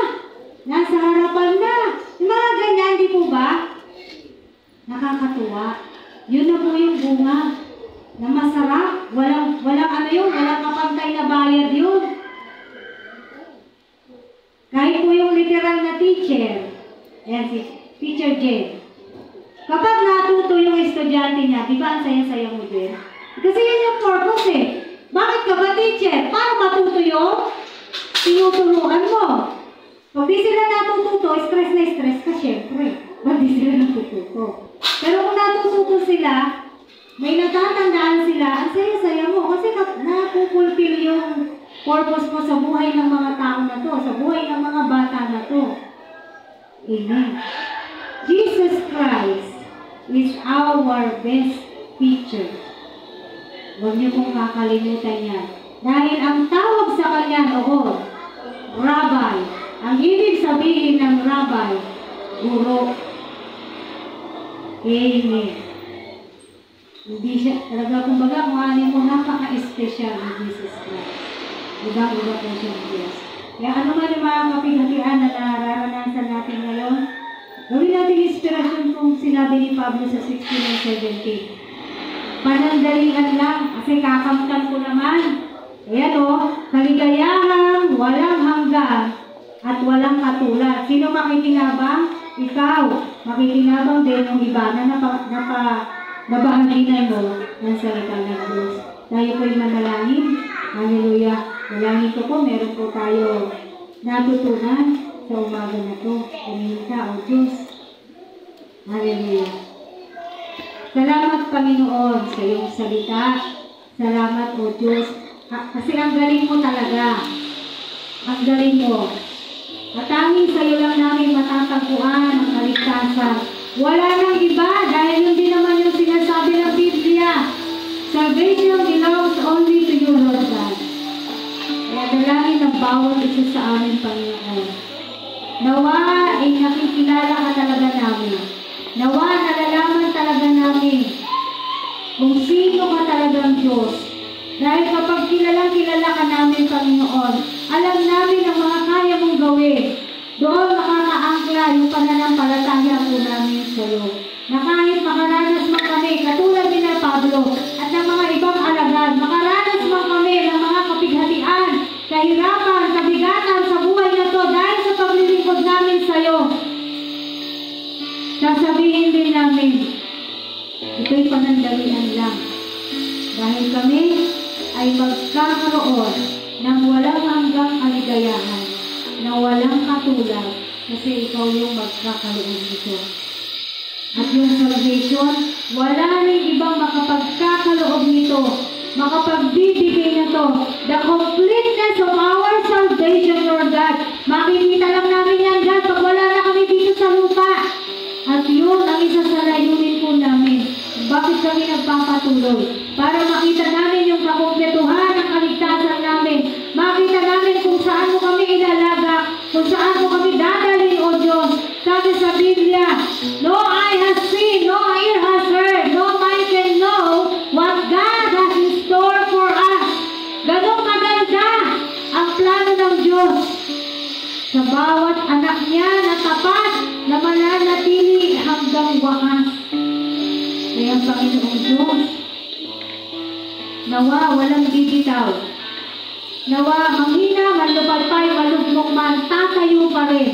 Nasa harapan na. Yung mga ganyan, di po ba? Nakakatuwa. Yun na po yung bunga na masarap. Walang ano yun, walang kapantay na bayad yun. Kahit po yung literal na teacher, ayan si Teacher Jen. Kapag natuto yung estudyante niya, di ba ang saya-saya mo din? Kasi yan yung purpose eh. Bakit ka ba teacher? Para matuto yung tinuturuan mo. Pag di sila natututo, stress na stress ka syempre. Ba't di sila natututo? Pero kung natututo sila, may natatandaan sila, ang saya-saya mo. Kasi napupulfill yung purpose mo sa buhay ng mga tao na to, sa buhay ng mga bata na to. Amen. Jesus Christ is our best teacher. Huwag niyo pong kakalimutan yan. Dahil ang tawag sa kanya noon, Rabbi. Ang ibig sabihin ng Rabbi, guro. Amen. Hindi siya, talaga kumbaga, kung ano mo, napaka-espesyal ni Jesus Christ. Ibang-iba po siyang Diyos. Kaya ano man yung mga kapighatian na nararanasan natin ngayon, gawin natin inspirasyon kung sinabi ni Pablo sa 16 and 17. Panandalian lang, kasi kakamtan ko naman. Ayan o, kaligayahang walang hanggan at walang katulad. Sino makikinabang? Ikaw. Makikinabang din yung iba na nabahaginay mo ng salita ng Diyos. Tayo po'y manalangin. Hallelujah. Dalangin ko po, meron po tayo natutunan sa umaga na to. Pumili ka, O Diyos. Hallelujah. Salamat, Panginoon, sa iyong salita. Salamat, O Diyos. Kasi ang galing mo talaga. Ang galing mo. At tanging sa iyo lang namin matatagpuan ang kaligtasan. Wala nang iba dahil yun din naman yung sinasabi ng Biblia. Salvation belongs only to you, Lord God. Kaya dalangin ng bawat isa sa amin, Panginoon. Nawa ay nakikilala ka talaga namin. Nawa nalalaman talaga namin kung sino ka talagang Diyos. Dahil kapag kilala ka namin, Panginoon, alam namin ang mga kaya mong gawin. Doon makakaangkla yung pananampalataya po namin sa iyo. Na kahit makaranas man kami, katulad ni na Pablo at ng mga ibang alagad, makaranas man kami ng mga kapighatian, kahirapan, kabigatan sa buhay na to dahil sa paglilingkod namin sa iyo. Sasabihin din namin, ito'y panandalian lang. Dahil kami ay magkakaroon ng walang hanggang kaligayahan, na walang katulad, kasi ikaw yung magkakaroon nito. At yung salvation, wala rin ibang makapagkakaloob nito, makapagbibigay na to. The completeness of our salvation, Lord God. Makikita lang namin yan, God, pag wala na kami dito sa lupa. At yun ang isa sa layunin po namin. Bakit kami nagpapatuloy? Para makita namin yung kakumpletuhan ng kaligtasan namin. Makita namin kung saan mo kami ilalaga, kung saan mo kami dadalhin, O Diyos. Sabi sa Biblia, no eye has seen, no ear has heard, no mind can know what God has in store for us. Ganong maganda ang plano ng Diyos sa bawat anak niya na tapat wakas. Kaya Panginoong Diyos, nawa walang bibitaw. Nawa manghina, manlupalpay, malugmok man, tatayo pa rin.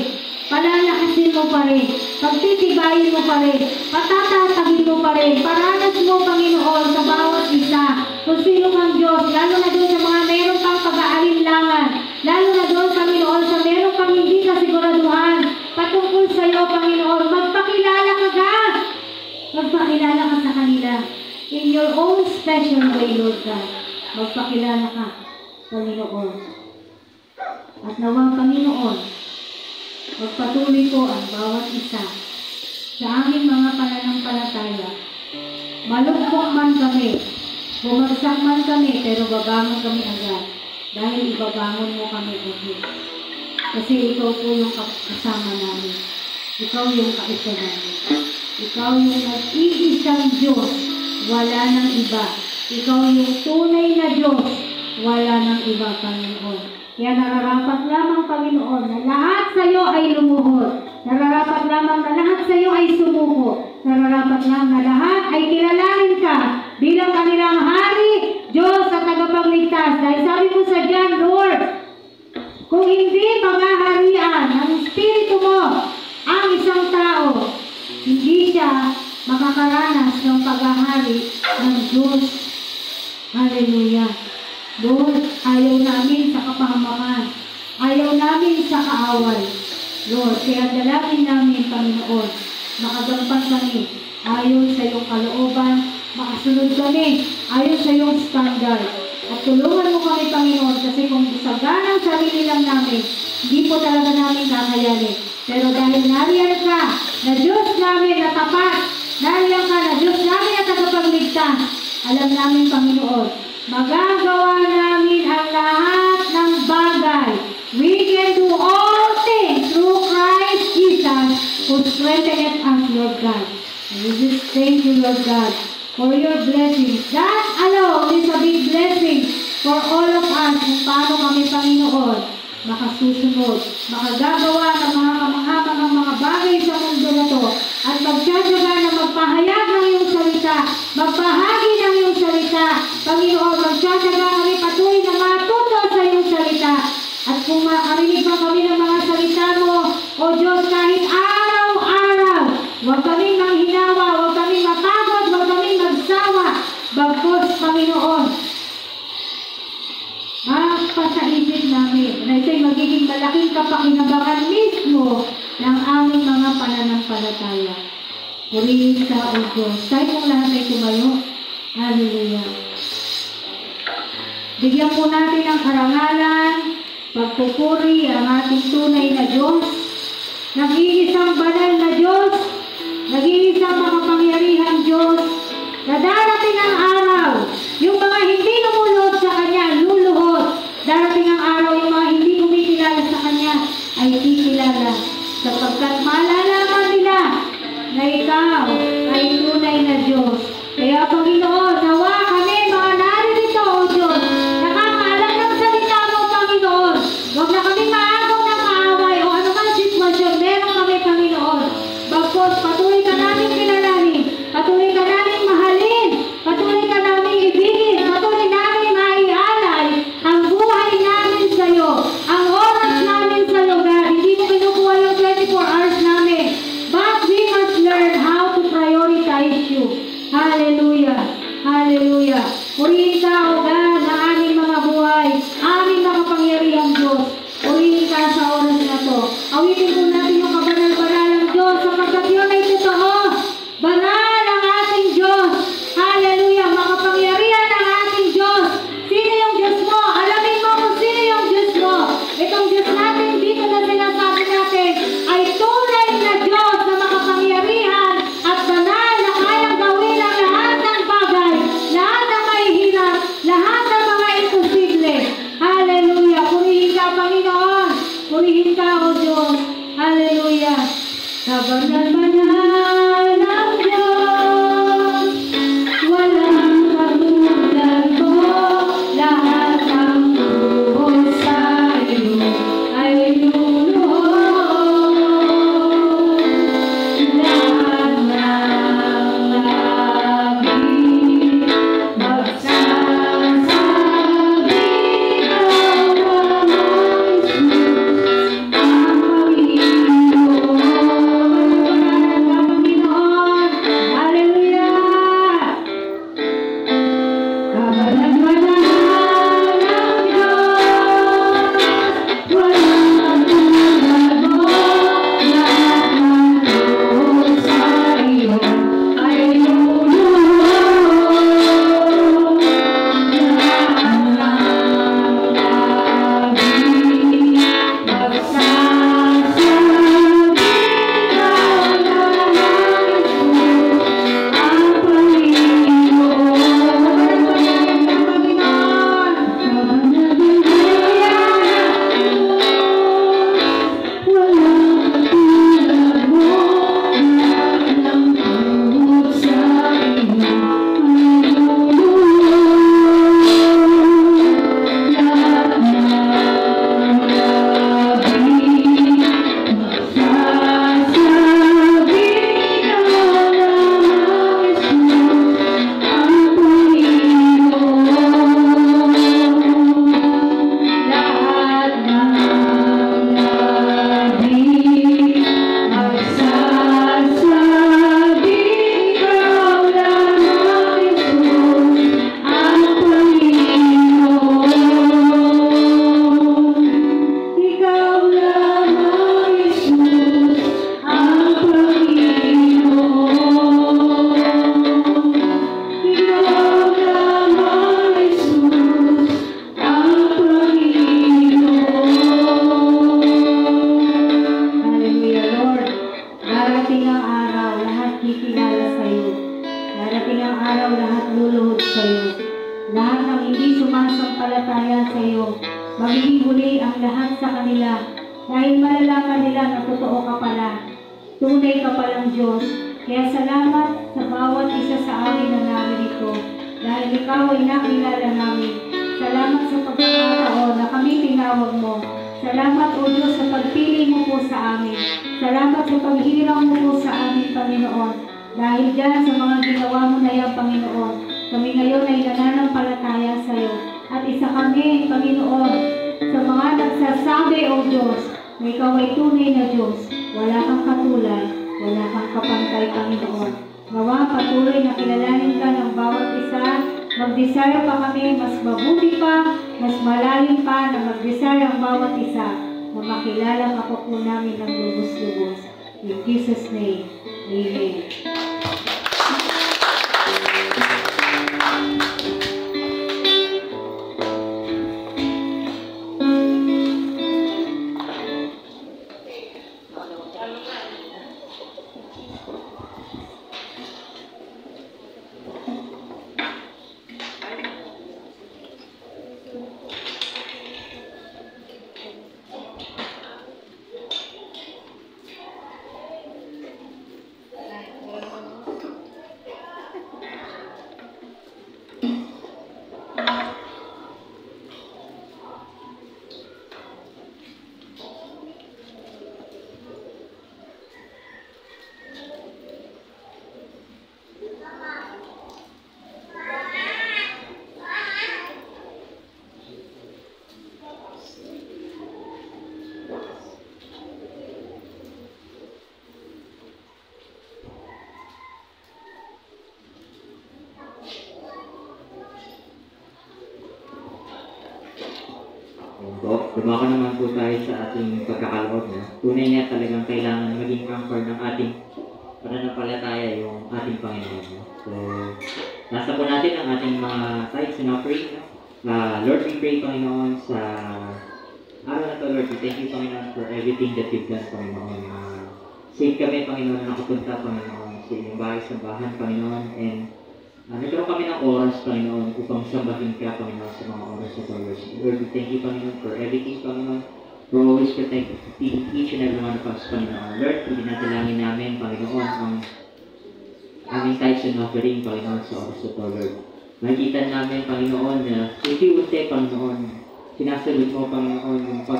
Palalakasin mo pa rin. Pagtitibayin mo pa rin. Patatatagin mo pa rin. Paranas mo, Panginoon, sa bawat isa. Kung sino mang Diyos, lalo na doon sa mga meron pang pag-aalinlangan. Lalo na doon, Panginoon, sa meron pang hindi kasiguraduhan. Patungkol sa iyo, Panginoon, magpakilala ka ka. Magpakilala ka sa kanila. In your own special way, Lord God. Magpakilala ka, Panginoon. At nawang Panginoon, magpatuloy ko ang bawat isa sa aming mga pananampalataya. Malugmok man kami, bumagsak man kami, pero babangon kami agad. Dahil ibabangon mo kami agad. Kasi ikaw po yung kasama namin. Ikaw yung kaisa namin. Ikaw yung nag-iisang Diyos, wala nang iba. Ikaw yung tunay na Diyos, wala nang iba, Panginoon. Kaya nararapat lamang, Panginoon, na lahat sa iyo ay lumuhod. Nararapat lamang na lahat sa iyo ay sumuko. Nararapat lamang na lahat ay kilalanin ka bilang kanilang Hari, Diyos at tagapagligtas. Dahil sabi mo sa John, Lord, kung hindi paghaharian ng Espiritu mo ang isang tao, hindi siya makakaranas ng paghahari ng Diyos. Hallelujah. Lord, ayaw namin sa kapahamakan. Ayaw namin sa kaaway. Lord, kaya dalangin namin, Panginoon, makagagpas kami ayon sa iyong kalooban, makasunod kami ayon sa iyong standard. At tulungan mo kami, Panginoon, kasi kung sa ganang sarili lang namin, hindi po talaga namin kakayanin. Pero dahil nariyan ka, na Diyos namin na tapat, nariyan ka na Diyos namin na tagapagligtas, alam namin, Panginoon, magagawa namin ang lahat ng bagay. We can do all things through Christ Jesus who strengtheneth us, Lord God. And we just thank you, Lord God, for your blessings. That alone is a big blessing for all of us kung paano kami, Panginoon, makasusunod, makagagawa ng mga kamangha-manghang mga bagay sa mundo na to, at magtsatsaga na magpahayag ng iyong salita, magbahagi ng iyong salita. Panginoon, magtsatsaga kami patuloy na matuto sa iyong salita. At kung makarinig pa kami ng mga salita mo, O Diyos, kahit araw-araw, huwag kaming manghinawa, huwag kaming mapagod, huwag kaming magsawa. Bagkos, Panginoon, magpasaisip namin na ito'y magiging malaking kapakinabangan mismo ng aming mga pananampalataya. Purihin ka, O Diyos. Tayo pong lahat ay tumayo. Hallelujah. Bigyan po natin ang karangalan, pagpupuri ang ating tunay na Diyos, nag-iisang banal na Diyos, nag-iisang makapangyarihang Diyos, na darating ang araw, yung mga hindi lumulod sa Kanya, luluhod. Darating ang araw, yung mga hindi kumikilala sa Kanya, ay kikilala. Sapagkat malalaman nila na ikaw ay tunay na Diyos. Kaya Panginoon, nawa kami mga naririto, O Diyos, nakakaalam ng salita mo, Panginoon. Huwag na kami maagaw ng kaaway o anumang sitwasyon. Meron kami, Panginoon. Bagkos, patuloy ka namin kilalanin, patuloy ka namin mahalin, patuloy ka namin ibigin, patuloy namin maialay ang buhay namin sa iyo, ang oras namin sa iyo, God. Hindi mo kinukuha yung 24 hours namin, but we must learn how to prioritize you. Hallelujah. Hallelujah. Purihin ka, O God, na aming mga buhay, aming mga pangyarihang Diyos. Purihin ka sa oras na to. Awitin po natin yung kabanal-banal ng Diyos sapagkat yun ay totoo. Banal ang ating Diyos. Hallelujah. Makapangyarihan ang ating Diyos. Sino yung Diyos mo? Alamin mo kung sino yung Diyos mo. Itong Diyos natin dito na sinasabi natin ay tunay na Diyos na makapangyarihan at banal na kayang gawin ang lahat ng bagay, lahat ng mahihirap, lahat ng mga imposible. Hallelujah. Purihin ka, Panginoon. Purihin ka, O Diyos. Hallelujah. Kabanal-banal ng Diyos, walang katulad mo, lahat ng buhos sa iyo ay luluhod, lahat ng ang araw, lahat kikilala sa'yo. Darating ang araw, lahat luluhod sa'yo. Lahat ng hindi sumasampalataya sa'yo, magiging huli ang lahat sa kanila. Dahil malalaman nila na totoo ka pala. Tunay ka palang Diyos. Kaya salamat sa bawat isa sa amin na narito. Dahil ikaw ay nakilala namin. Salamat sa pagkakataon na kami tinawag mo. Salamat o Diyos sa pagpili mo po sa amin. Salamat sa paghirang mo po sa amin, Panginoon. Dahil dyan sa mga ginawa mo na yan, Panginoon, kami ngayon ay nananampalataya sa iyo. At isa kami, Panginoon, sa mga nagsasabi, O Diyos, na ikaw ay tunay na Diyos. Wala kang katulad, wala kang kapantay, Panginoon. Nawa patuloy na kilalanin ka ng bawat isa. Mag-desire pa kami, mas mabuti pa, mas malalim pa na mag-desire ang bawat isa na makilala ka po namin ng lubos-lubos. In Jesus' name, Amen. Dumako naman po tayo sa ating pagkakaloob na tunay nga talagang kailangan maging anchor ng ating pananampalataya yung ating Panginoon. No? So, nasa po natin ang ating mga tithes and offering. No? Lord, we pray, Panginoon, sa araw na to, Lord, we thank you, Panginoon, for everything that you've done, Panginoon. Safe kami, Panginoon, na nakapunta, Panginoon, sa inyong bahay, sambahan, Panginoon, and nagkaroon kami ng oras, Panginoon, upang sambahin ka, Panginoon, sa mga oras sa Lord. Lord, we thank you, Panginoon, for everything, Panginoon, for always protecting each and every one of us, Panginoon. Lord, pinatalangin namin, Panginoon, ang aming tithes and offering, Panginoon, sa oras sa Lord. Nakikita namin, Panginoon, na unti-unti, Panginoon, sinasagot mo, Panginoon, yung